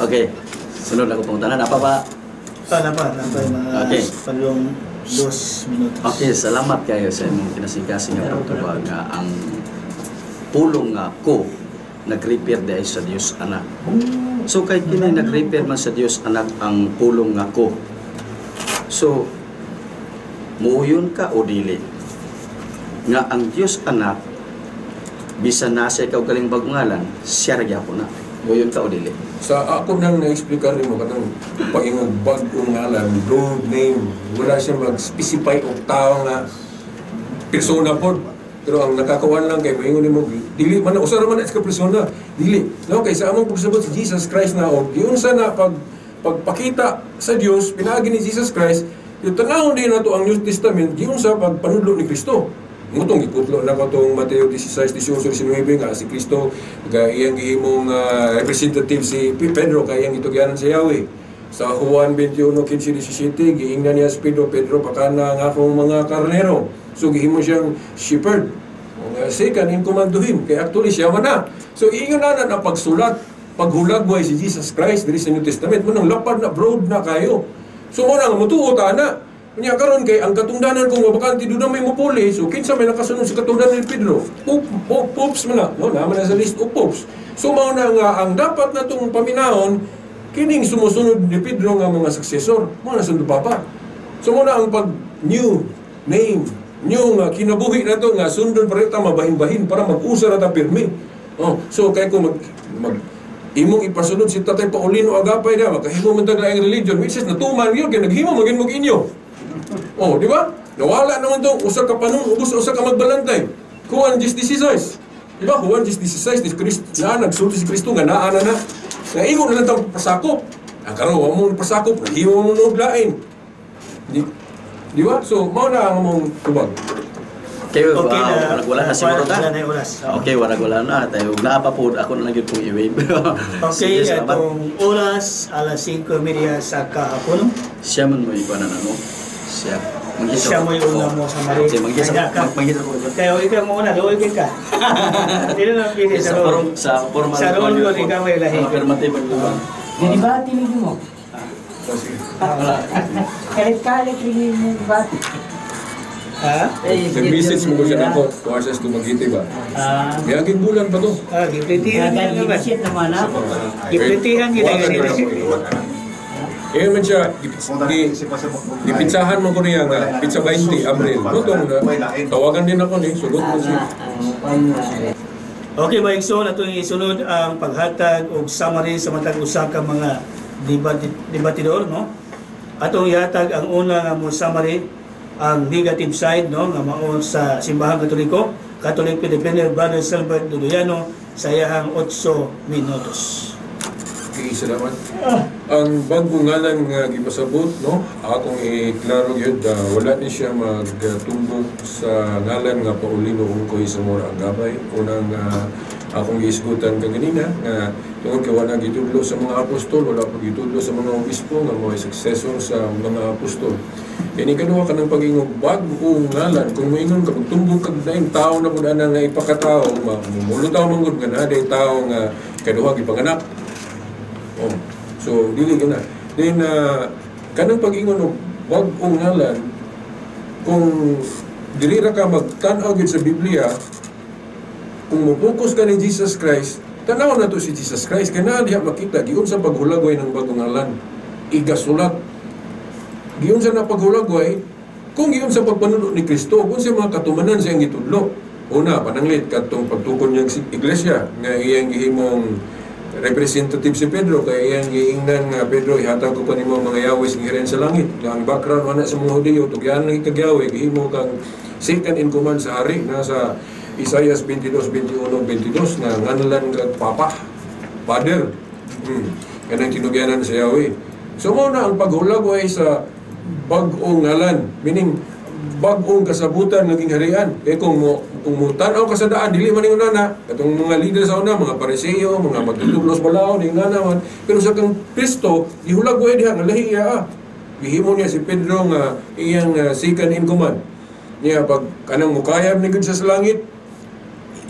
Okay. Sunod ako pangutana na pa ba? Mga Okay. palong 2 minutos. Okay, salamat kayo sa imong kinasigasing nga pagtubag nga ang pulong nga ko nag-repair dahil sa Dios Anak. So kay kini nag-repair man sa Dios Anak ang pulong nga ko. So muuyon ka o dili nga ang Dios Anak bisan nasa ikaw galing bagungalan siya ra gyapon na. Muuyon ka o dili. Sa ako nang na-explica rin mo kanang pag-ingog bagong ngalan, broad name, wala siya mag-specify o tao nga persona po. Pero ang nakakawan lang kay maingon nimo dili man usa ra man sa persona, dili. No kay sa among pagsabot si Jesus Christ na og giunsa na pagpakita sa Dios pinaagi ni Jesus Christ, yung tanawon din nato ang New Testament giunsa pagpanudlo ni Kristo. Mutong giputlo na ko itong Mateo 16:18-19 nga si Kristo kaya iyang gihimong representative si Pedro kaya iyang itugyanan sa Yahweh. Sa Juan 21:15-17 giingnan niya si Pedro pakana nga akong mga karnero. So gihimo siyang shepherd. Second in command to him kay actually siya man na. So ingon na pagsulat paghulagway si Jesus Christ diri sa New Testament mo nang lapad na broad na kayo. So mo nang mutuo ta na Unya karon kay ang katungdanan kung mabakante doon na may mupuli, so kinsa may nakasunod sa katungdanan ni Pedro? Popes man na, no? Naman na sa list of popes. So mao na nga ang dapat natong paminahon kining sumusunod ni Pedro nga mga successor, mo na sundo papa. So mo na ang pag new name, new nga kinabuhi na to nga sundon pa rin ta mabahin-bahin para mag-usa na ta pirmi. Oh, so kay ko mag imong ipasunod si Tatay Paulino Agapay na makahimo man tag laing religion, which is natuman yun kay naghimo magin mag inyo. Oh, di ba? Nawala naman to usa ka panon, ubos usa ka magbalantay. Juan 16:16. Di ba? Juan 16:16 ni Kristo na nagsulti si Kristo nga naa na. Nga ingon na lang tang pasakop. Ang karon wa mo pasakop, himo mo og lain. Di ba? So, mao na ang mong tubag. Okay, wala na siguro ta. Wala na yung oras. Okay, wala na. Tayo na pa po ako na lang gyud pong i-wave. Okay, itong oras, alas 5:30 sa kahapon. Siya man mo ikuan na no. Siya mo yung una mo sa mali. Manggisa ko. Kaya ikaw mo una, doon ka. Hindi na pili sa role. Sa formal. Sa role ko, ikaw may lahi. Affirmative ang tuwa. Jadi ba tinig mo? Kalit-kalit rin mo ba? Ha? Nag-message mo ko siya na po, tuwasas tumagiti ba? May aging bulan pa to. Giplitihan nga naman. Giplitihan naman ako. Giplitihan kita ganito. Eh man siya, gipitsahan mo ko niya nga, pizza 20, Abril. Lutong na, tawagan din ako ni, sugot mo siya. Okay, Mike, so na itong isunod ang paghatag o summary sa matag usa ka mga debatidor, no? Atong ihatag ang una nga mo summary, ang negative side, no? Nga mao sa Simbahan Katoliko, Catholic Filipino Brother Silbert Duduyano, sa iyahang 8 minutos. Okay, salamat. Ang bagong ngalan nga gipasabot, no? Akong i-klaro yun, wala ni siya magtumbok sa ngalan nga Paulino Ungkoy Zamora Agapay. Unang akong giisgutan kaganina nga tungod kay wala gitudlo sa mga apostol, wala pa gitudlo sa mga obispo nga mga successor sa mga apostol. Kini kaduha ka ng pag-ingog bagong ngalan, kung moingon ka magtumbok kag daing tao na pud ana nga ipakatao, mamulutaw manggod nga na day tao nga kaduha gipanganak. Oh. So, dili ka na. Then, kanang pag-ingon o bagong ngalan, kung dili ra ka magtanaw gid sa Biblia, kung mo-focus ka ni Jesus Christ, tanaw na to si Jesus Christ, kaya na diha makita, giun sa paghulagway ng bagong ngalan, igasulat. Giun sa napaghulagway, kung giun sa pagpanuno ni Kristo, kung sa mga katumanan siyang gitudlo. Una, pananglit, katong pagtukon niyang iglesia, nga iyang gihimong representative si Pedro, kaya iyang giingnan nga Pedro, ihatag ko kanimo mga Yahweh sing hiren sa langit. Ang background wala sa mga Hudiyo, tugyan lang ikag-Yahweh, gihimo kang second in command sa hari, nasa Isaias 22:21-22 na nganalan kag Papa, Father. Yan ang tinugyanan sa Yahweh. So mo na ang paghulagway sa bagong ngalan, meaning bagong kasabutan naging harian. Kaya kung mo tanaw ka sa daan, dili man yung nana, katong mga leader sa una, mga pariseo, mga magtutublos balao, di nga naman. Pero sa kang Kristo, ihulagway diha, nalahi iya. Gihimo niya si Pedro nga iyang second in command. Niya pag kanang mukayab ni gud sa langit,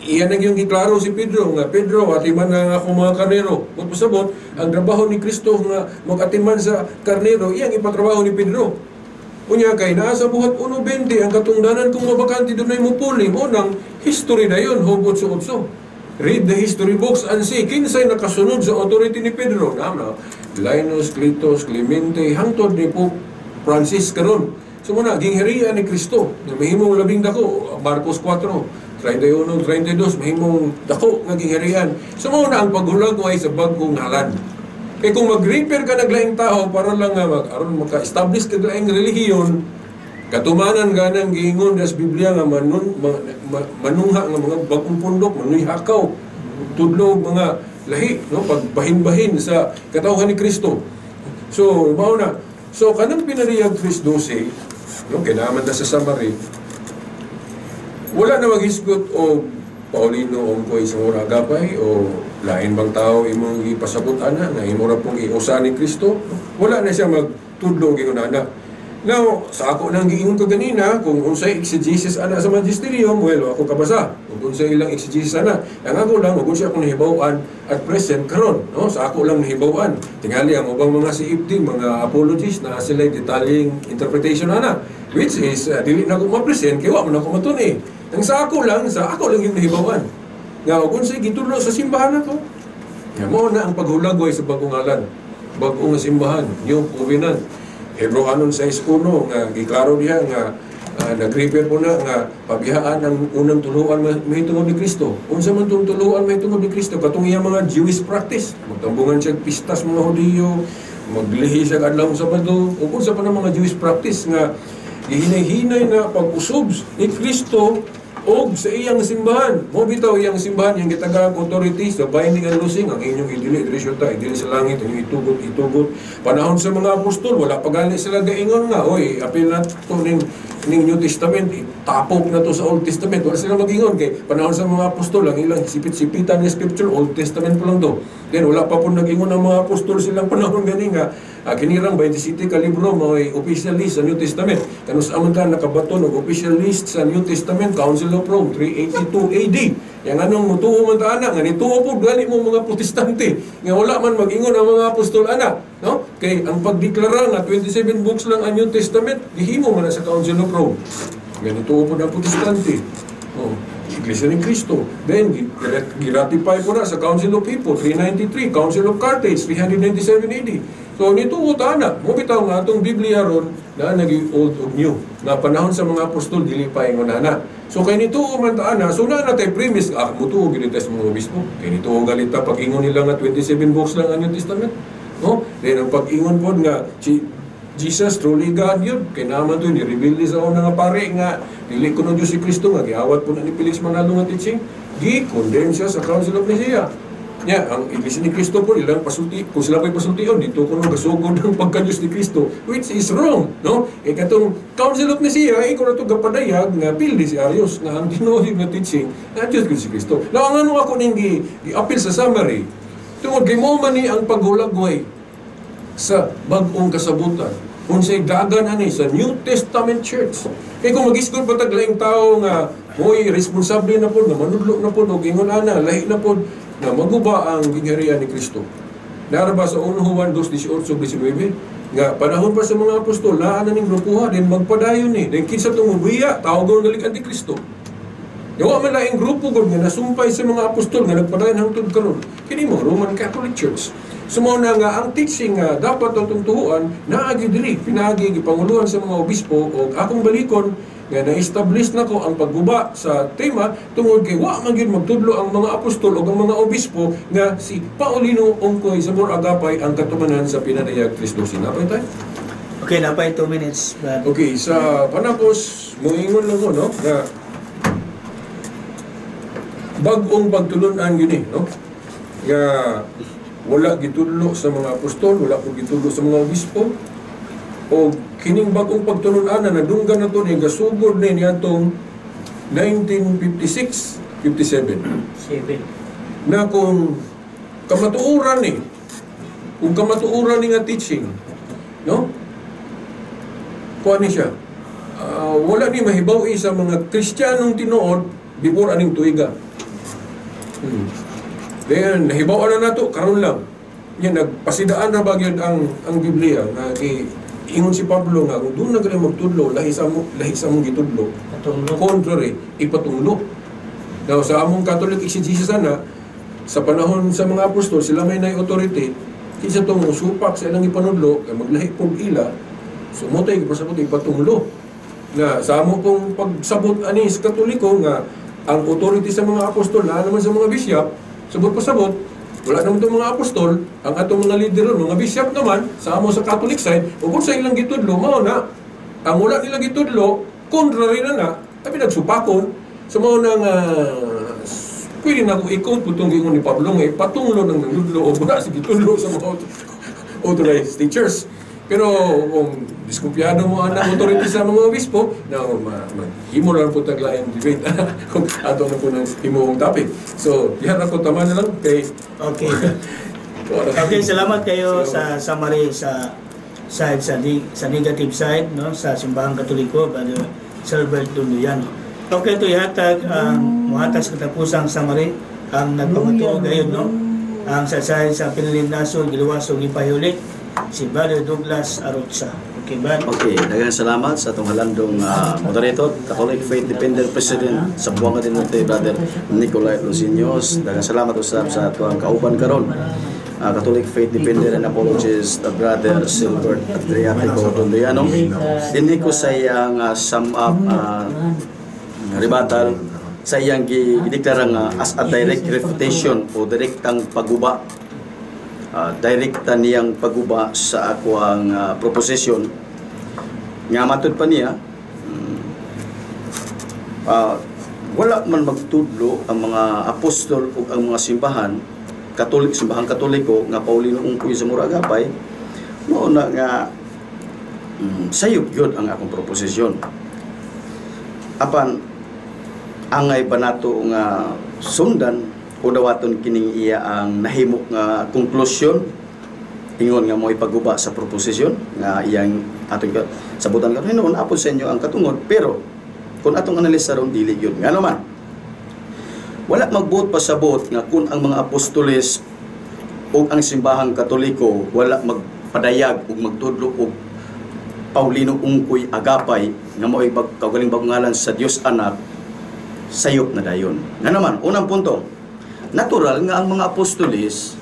iyan ang yung giklaro si Pedro nga, Pedro, atiman nga ako mga karnero. Magpasabot, ang trabaho ni Kristo nga mag-atiman sa karnero, iyang ipatrabaho ni Pedro. Unya kay nasa buhat 1:20 ang katungdanan kung mabakante doon ay mupuli. Unang history na yun, hubot sa utso. Read the history books and see kinsay nakasunod sa authority ni Pedro. Nama, Linus, Clitus, Clemente, hangtod ni Pope Francis karon. So muna, ginghirian ni Kristo. Mahimong labing dako, Marcos 4, 31-32, mahimong dako nga ginghirian. So muna ang paghulagway sa bagong ngalan. Kaya kung mag-repair ka naglaing tao para lang aron maka-establish ka naglaing relihiyon, katumanan ka ng giingon sa Biblia nga manungha nga mga bagong pundok, manuy hakaw, tudlog mga lahi, no? Pagbahin-bahin sa katawhan ni Kristo. So, mauna. So, kanang pinariyag Chris 12, no? Kailangan na sa summary, wala na maghisgot o Paulino Ungkoy Zamora Agapay o lain bang tao imong ipasabot ana nga imo ra pong iusa ni Kristo, wala na siya magtudlo giunana. Now, sa ako nang giingon ko ganina kung unsay exegesis ana sa magisterium, well, ako kabasa. kung sa ilang exegesis sana. Ang ako lang, kung siya akong nahibawan at present karon, no? Sa ako lang nahibawan. Tingali ang ubang mga CFD, mga apologies na sila detalying interpretation na. Which is, dili na ako ma-present, kaya wala man ako matuni. Ang sa ako lang yung nahibawan. Nga, kung siya gitulo sa simbahan na to, mo na ang paghulagway sa bagong ngalan. Bagong simbahan, new covenant. Hebreanon 6:1 nga giklaro diha nga nag-repair po na nga pabihaan ang unang tuluan mahitungod ni Kristo. Unsa man tong tuluan mahitungod ni Kristo katong iyang mga Jewish practice. Magtambungan siya pistas mga Hudiyo, maglihi siya adlaw sa Sabado, ug unsa pa ng mga Jewish practice nga gihinay-hinay na pag-usub ni Kristo og sa iyang simbahan. Mo bitaw iyang simbahan yung gitagag authority sa binding and loosing ang inyong idili ta idili sa langit inyong itugot panahon sa mga apostol wala pa gali sila gaingon nga oy apil na to ning New Testament tapok na to sa Old Testament wala sila magingon kay panahon sa mga apostol ang ilang sipit-sipitan ng scripture Old Testament pa lang do. Then wala pa po nagingon ang mga apostol silang panahon gani nga kinirang 27 ka libro may official list sa New Testament. Kanus amon ka nakabaton og official list sa New Testament Council of Rome 382 AD. Yang anong mutuo man ta ana nga nituo po gani mo mga protestante nga wala man magingon ang mga apostol ana, no? Kay ang pagdeklara nga 27 books lang ang New Testament gihimo man sa Council of Rome. Nga nituo po ang protestante. Oh, Iglesia ni Cristo. Then, giratify po na sa Council of Hippo, 393, Council of Carthage, 397 AD. So, nituo na. Mubitaw nga itong Biblia ron na naging old of new. Na panahon sa mga apostol, dili pa yung na. So, kay nituo man na, so na tayo premise, mutuo ginites mga obispo. Kay nituo galita, pag-ingon nila nga 27 books lang ang New Testament. No? Then, ang pag-ingon po nga, Jesus truly God yun. Kaya naman ito, ni-reveal sa una nga pare nga, dili ko ng Diyos si Kristo nga, giawat po na ni Felix Manalo nga teaching, gi-condemn siya sa Council of Nicaea. Ang Iglesia ni Kristo po, ilang pasulti, kung sila po'y pasultiyon, dito ko nung gasugod ng pagka-Diyos ni Kristo, which is wrong, no? Katong Council of Nicaea, ikaw na ito gapadayag nga pildi si Arius, nga ang tinuhig na teaching, na Diyos ko si Kristo. Now, ang ano ako nang gi-appeal sa summary, tungod kay mo man ni ang paghulagway sa bagong kasabutan, kung sa'y dagan ani sa New Testament Church. Kaya kung mag-iskol patag laing tao nga mo'y responsable na po, nga manudlo na po, o gingon ana, lahi na po, na maguba ang gingharian ni Kristo. Naraba sa 1 Juan 2:18-19, nga panahon pa sa mga apostol, laan na ning grupuha, din magpadayon ni. Then kinsa itong ubiya, tawag ang galing anti-Kristo. Yawa man laing grupo ko nga nasumpay sa mga apostol nga nagpadayon hangtod karon. Kini mo Roman Catholic Church. Sumo na nga ang teaching nga dapat itong tuhuan naagi diri pinagi gipanguluhan sa mga obispo o akong balikon nga na-establish na ko ang pagguba sa tema tungod kay wa man gyud magtudlo ang mga apostol o ang mga obispo nga si Paulino Ongkoy sa Mor Agapay ang katumanan sa pinanayag Kristo. Sinapay tayo? Okay, napay 2 minutes. Brad. Okay, sa panapos moingon lang ko, no, na bagong pagtulunan yun no? Nga wala gitudlo sa mga apostol, wala po gitudlo sa mga obispo, o kining bagong pagtulunan na nadunggan na ito niya, gasugod na niya itong 1956-57. Na kung kamatuuran kung kamatuuran nga teaching, no? Kuha ni siya. Wala ni mahibaw sa mga Kristiyanong tinuod before aning tuiga. Then, nahibaw na nato karon lang. Yan, nagpasidaan na ba yun ang Biblia na ingon si Pablo nga kung doon na galing magtudlo, lahi sa mong gitudlo. Contrary, ipatunglo. Now, sa among Catholic exegesis sana, sa panahon sa mga apostol, sila may authority, kinsa itong supak sa ilang ipanudlo, maglahi pong ila, sumutay, pasabot, ipatunglo. Na sa among pong pagsabot anis Katoliko nga, ang authority sa mga apostol, na naman sa mga bishop, sabot pasabot, wala naman itong mga apostol, ang atong mga leader, mga bishop naman, sa amo sa Catholic side, o kung sa ilang gitudlo, mao na, ang wala nilang gitudlo, contrary na, tapi nagsupakon, so mao na nga, pwede na kung ikaw, putong gingon ni Pablo, nga ipatunglo ng nangudlo, o wala si gitudlo sa mga authorized teachers. Pero kung diskumpiyado mo ang authority sa mga obispo, na himo lang po taglayan debate kung ato na po ng himong topic. So, yan ako tama na lang kay... Okay. Okay, salamat kayo sa summary sa side sa negative side, no, sa Simbahang Katoliko, Brother Silbert Dunduyan. Okay, ito ihatag ang muhatag sa katapusang summary ang nagpamatuo gayon, no? Ang sasahin sa pinalim nasod, giluwasong ipahiulit si Brother Douglas Arutza. Okay, ba? Okay, daghang salamat sa itong halandong moderator, Catholic Faith Defender President sa Buanga del Norte, Brother Nicolay Lucinos. Daghang salamat usab sa itong kauban karon. Catholic Faith Defender and Apologist, Brother Silbert Adriatico Dondiano. Dinhi ko sa iyang sum up rebuttal sa iyang gideklara nga as a direct refutation o direktang paguba. Direkta niyang paguba sa ako ang proposition nga matod pa niya wala man magtudlo ang mga apostol o ang mga simbahan simbahang katoliko nga Paulino ungkoy sa mura agapay mo na nga sayop yun ang akong proposisyon. Apan angay ba nato nga sundan o dawaton kining iya ang nahimok nga konklusyon ingon nga mo ipaguba sa proposisyon nga iyang atong sabutan ka hinuon apon sa inyo ang katungod, pero kung atong analisa ron dili yun nga naman wala magbuot pasabot nga kung ang mga apostoles o ang simbahang katoliko wala magpadayag o magtudlo o Paulino ungkoy agapay nga mo ipagkagaling bagungalan sa Dios Anak, sayop na dayon. Nga naman, unang punto, natural nga ang mga apostolis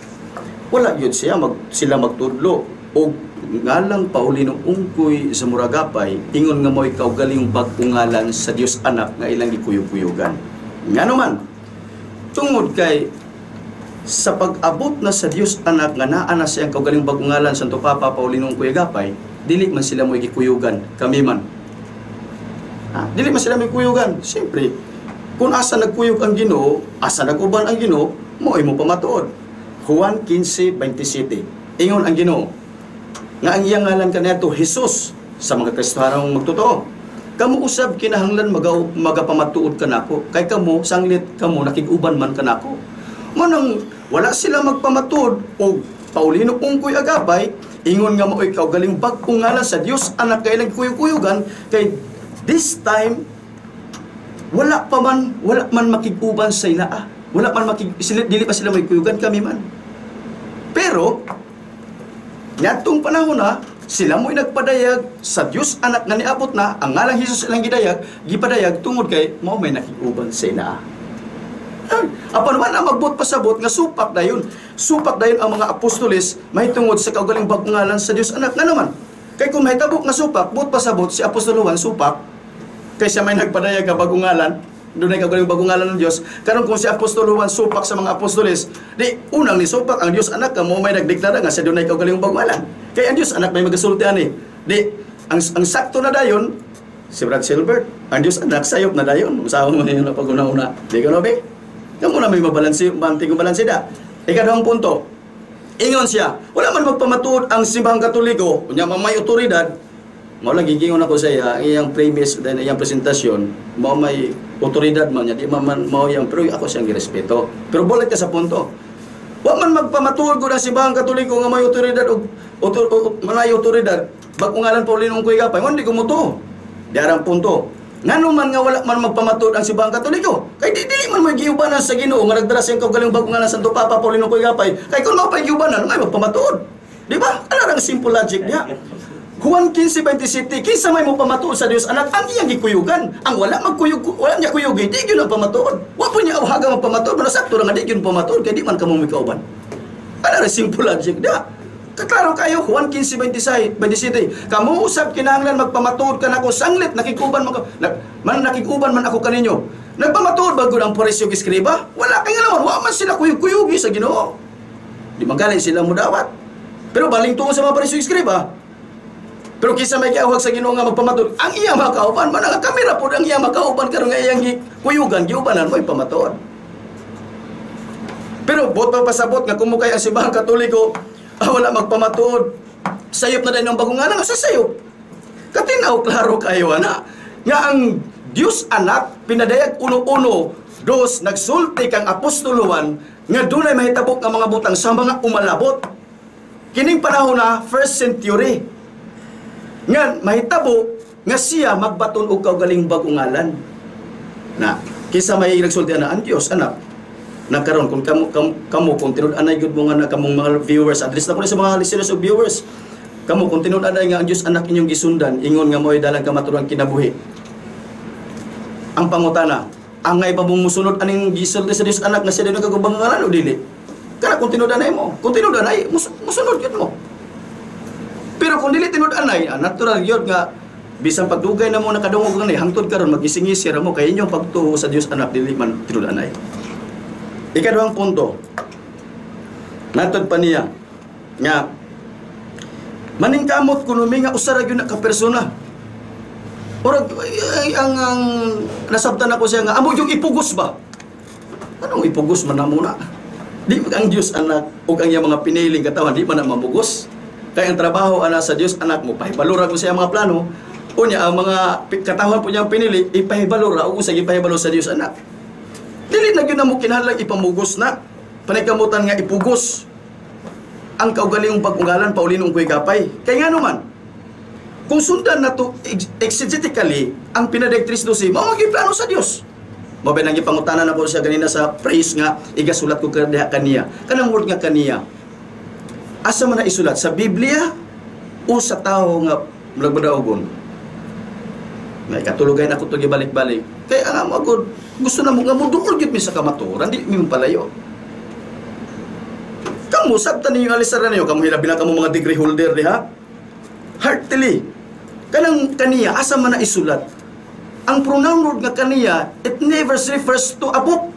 wala yun sila magtudlo o ngalang Paulino ungkoy sa muragapay ingon nga mo ikaw galing bagungalan sa Dios Anak nga ilang gikuyog-kuyugan. Nga naman, tungod kay sa pag-abot na sa Dios Anak nga naa na siyang kaugaling bagungalan Santo Papa Paulino ungkoy agapay, dili man sila mo gikuyugan kami man. Dili man sila may kuyugan. Siyempre, kung asa nagkuyog ang Ginoo, asa naguban ang Ginoo, mo ay mo pamatuod. Juan 15:27. Ingon ang Ginoo nga ang iyang ngalan kaniadto Jesus sa mga Kristohanong magtotoo. Kamu usab kinahanglan magapamatuod kanako, kay kamo sanglit kamo nakig-uban man kanako. Manang wala sila magpamatuod o Paulino ungkoy agapay, ingon nga mo ikaw galing bag-ong ngalan sa Dios Anak kay lang kuyog-kuyugan, kay this time wala man makig-uban sa ila. Wala man dili pa sila may kuyugan kami man. Pero ngadtong panahon na sila mo'y nagpadayag sa Dios Anak nga niabot na ang ngalang Hesus ilang gipadayag tungod kay mao may nakig-uban sa ila. Apan man ang magbot pasabot nga supak dayon ang mga apostoles mahitungod sa kaugaling bagungalan sa Dios Anak. Nga naman, kay kung mahitabok nga supak, bot pasabot si Apostol Juan supak kaysa may nagpadayag nga bagungalan, doon ay kaugaling bagungalan ng Dios. Karon kung si Apostol Juan supak sa mga apostoles, di unang ni supak ang Dios Anak mo may nagdeklara nga sa doon ay kaugaling bagungalan. Kay ang Dios Anak may magasulti ani. Di ang sakto na dayon si Brad Silbert, ang Dios Anak sayop na dayon. Usahaw mo yung napag-una-una. Di ka no, be? Kamu na may manting balansi da. Ikadawang punto, ingon siya, wala man magpamatuod ang simbahang katoliko, kunya may otoridad, mao lang gigingon ako sa iya, iyang premise, then iyang presentasyon, mao may otoridad man niya, di man mao yang, pero ako siyang girespeto. Pero balik ka sa punto, wala man magpamatuod ko ng simbahang katoliko nga may otoridad, may otoridad, bagungalan Paulino ungkoy agapay, hindi ko mo to. Diarang punto, ngano man nga wala man magpamatuod ang simbahang katoliko, kay dili man may giubanan sa Ginoo nga nagdara sa kaugaling bagungalan Santo Papa Paulino ungkoy agapay, kay kung mao pay giubanan may magpamatuod, di ba? Ana ang simple logic niya. Juan 15:27, kinsa may mo pamatuod sa Dios Anak ang iyang gikuyugan, ang wala niya kuyugi di gyud ang pamatuod, wa po niya awhaga magpamatuod, manasakto ra nga di gyud pamatuod kay di man kamo mikauban. Ana ang simple logic niya. Kaklaro kayo, Juan 15:27, kamu usab kinahanglan magpamatuod ka nako sanglit nakikuban man ako kaninyo. Nagpamatuod ba gud ang Pariseo Eskriba? Wala kay nga naman, wa man sila kuyog-kuyugi sa Ginoo. Di magaling sila mudawat. Pero baling tungo sa mga Pariseo Eskriba. Pero kisa may kiawhag sa Ginoo nga magpamatuod, ang iya makauban man ang kamera pud ang iya makauban karon nga iyang kuyugan giubanan mo pamatuod. Pero bot pa pasabot nga kumukay ang simbahang Katoliko, wala magpamatuod. Sayop na din ng bagungalan nga sa sayop. Katinaw, klaro kayo na. Nga ang Diyos Anak, pinadayag uno-uno, dos, nagsulti kang Apostol Juan, nga dunay mahitabok nga mga butang sa mga umalabot. Kining panahon na, 1st century. Nga, mahitabo, nga siya magbaton og kaugaling bagungalan. Na kisa may nagsulti na ang Dios anak nagkaron kung kamu kung tinud-anay gud mo nga na kamong mga viewers, address na ko sa mga listeners o viewers, kamu kung tinud-anay nga ang Dios anak inyong gisundan, ingon nga mo'y dalang kamaturang kinabuhi. Ang pangutana, angay pa mong musunod aning gisulti sa Dios anak nga siya din nagkagubang ngalan o dili? Kana kung tinud-anay mo, kung tinud-anay, musunod yun mo. Pero kung dili tinud-anay, natural yun nga bisan pagdugay na mo nakadungog nga hangtod karon magising-isira mo kay inyong pagtuo sa Dios anak dili man tinud-anay. Ikaduhang punto, natod pa niya, nga, maningkamot kuno mi nga usara gyud na ka persona. Orag ang nasabtan ako siya nga amo yung ipugos ba? Anong ipugos man na muna? Di ang Dios anak ug ang iyang mga piniling katawan di man na mabugos. Kaya ang trabaho ana sa Dios anak mo pahibalura ko siya mga plano. Unya ang mga katawan po niyang pinili ipahibalura ug sa ipahibalo sa Dios anak. Dili na gyud na mo kinahanglan ipamugos na. Panaykamutan nga ipugos ang kaugalingong pag-ungalan paulinong ko'y gapay. Kaya nga naman, kung sundan na to exegetically, ang pinadirectrice do si mao plano sa Dios. Mabay nang ipangutanan ako siya ganina sa praise nga igasulat ko kaniya. Kanang word nga kaniya. Asa man na isulat sa Biblia o sa tao nga nagbadaogon? May katulugan ako to gibalik-balik. Kaya nga mo gusto na mo nga mo duol gyud mi sa kamaturan, di mi palayo. Kamu sabtan ninyo alisaran niyo, kamu hilabi na kamo mga degree holder diha. Heartily. Kanang kaniya asa man na isulat. Ang pronoun word nga kaniya, it never refers to a book.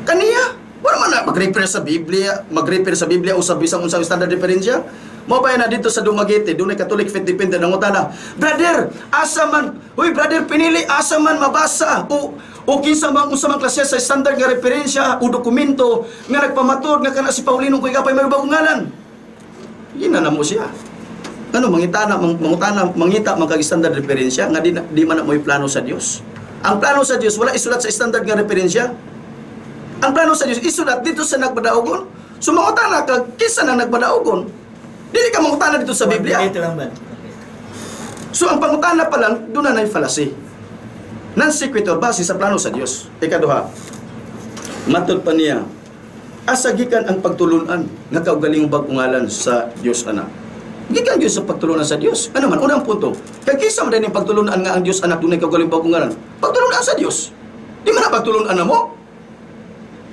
Kaniya, wala man na mag-refer sa Biblia, o sa bisang unsang standard diferensya. Mabay na dito sa Dumaguete, doon ay Catholic Faith Dependent ang utana. Brother, asa man, brother pinili, asa man mabasa o kinsa man unsa man klase sa standard nga referensya o dokumento nga nagpamatud nga kana si Paulino ko'y gapay may bagong ngalan. Yun na mo siya. Ano, mangita man kag standard referensya nga di man na mo'y plano sa Dios. Ang plano sa Dios wala isulat sa standard nga referensya. Ang plano sa Dios isulat dito sa nagbadaogon. Sumangutana kag kinsa nang nagbadaogon. Dili ka mangutana dito sa Biblia. So ang pangutana pa lang, doon na fallacy. Non-sequitur base sa plano sa Dios. Ikaduha, matod pa niya, asagikan ang pagtulunan nga kaugalingong bagungalan sa Dios anak. Gikan Dios sa pagtulunan sa Dios. Ano man, unang punto, kay kisa man din yung pagtulunan nga ang Dios anak doon ay kaugalingong bagungalan. Pagtulunan sa Dios. Di man na pagtulunan na mo.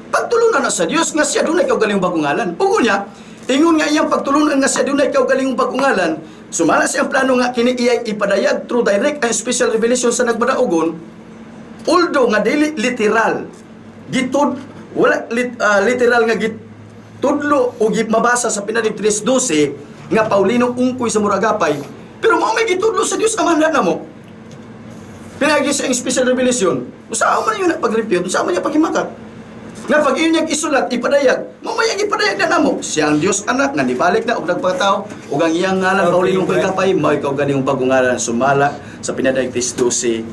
Pagtulunan na sa Dios nga siya doon ay kaugalingong bagungalan. Ugo niya, ingon nga iyang pagtulunan nga siya doon ay kaugalingong bagungalan, sumala siyang plano nga kini iyay ipadayag through direct and special revelation sa nagbadaogon, although nga dili literal, literal nga gitudlo o mabasa sa Pinading 3:12 nga Paulino ungkoy sa muragapay, pero mao may gitudlo sa Dios amahan na mo. Pinagi sa special revelation, usaha man yun na pag-refute, usaha man niya paghimakat. Nga pag inyag isulat, ipadayag, mamayang ipadayag na namo. Siyang Dios anak, nga nibalik na, o nagpataw, o ang iyang ngalan, Paulinong ko'y kapay, may kaugaling bagungalan, sumala sa Pinading 3:12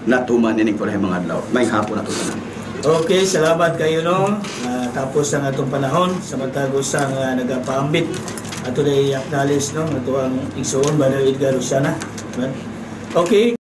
na tuman nining ko mga adlaw. May hapon na tuman. Okay, salamat kayo no. Tapos ang atong panahon, sa matagos ang nagapaambit. Ato na i-acknowledge no, ito ang igsoon, Brother Edgar Rosana. Okay.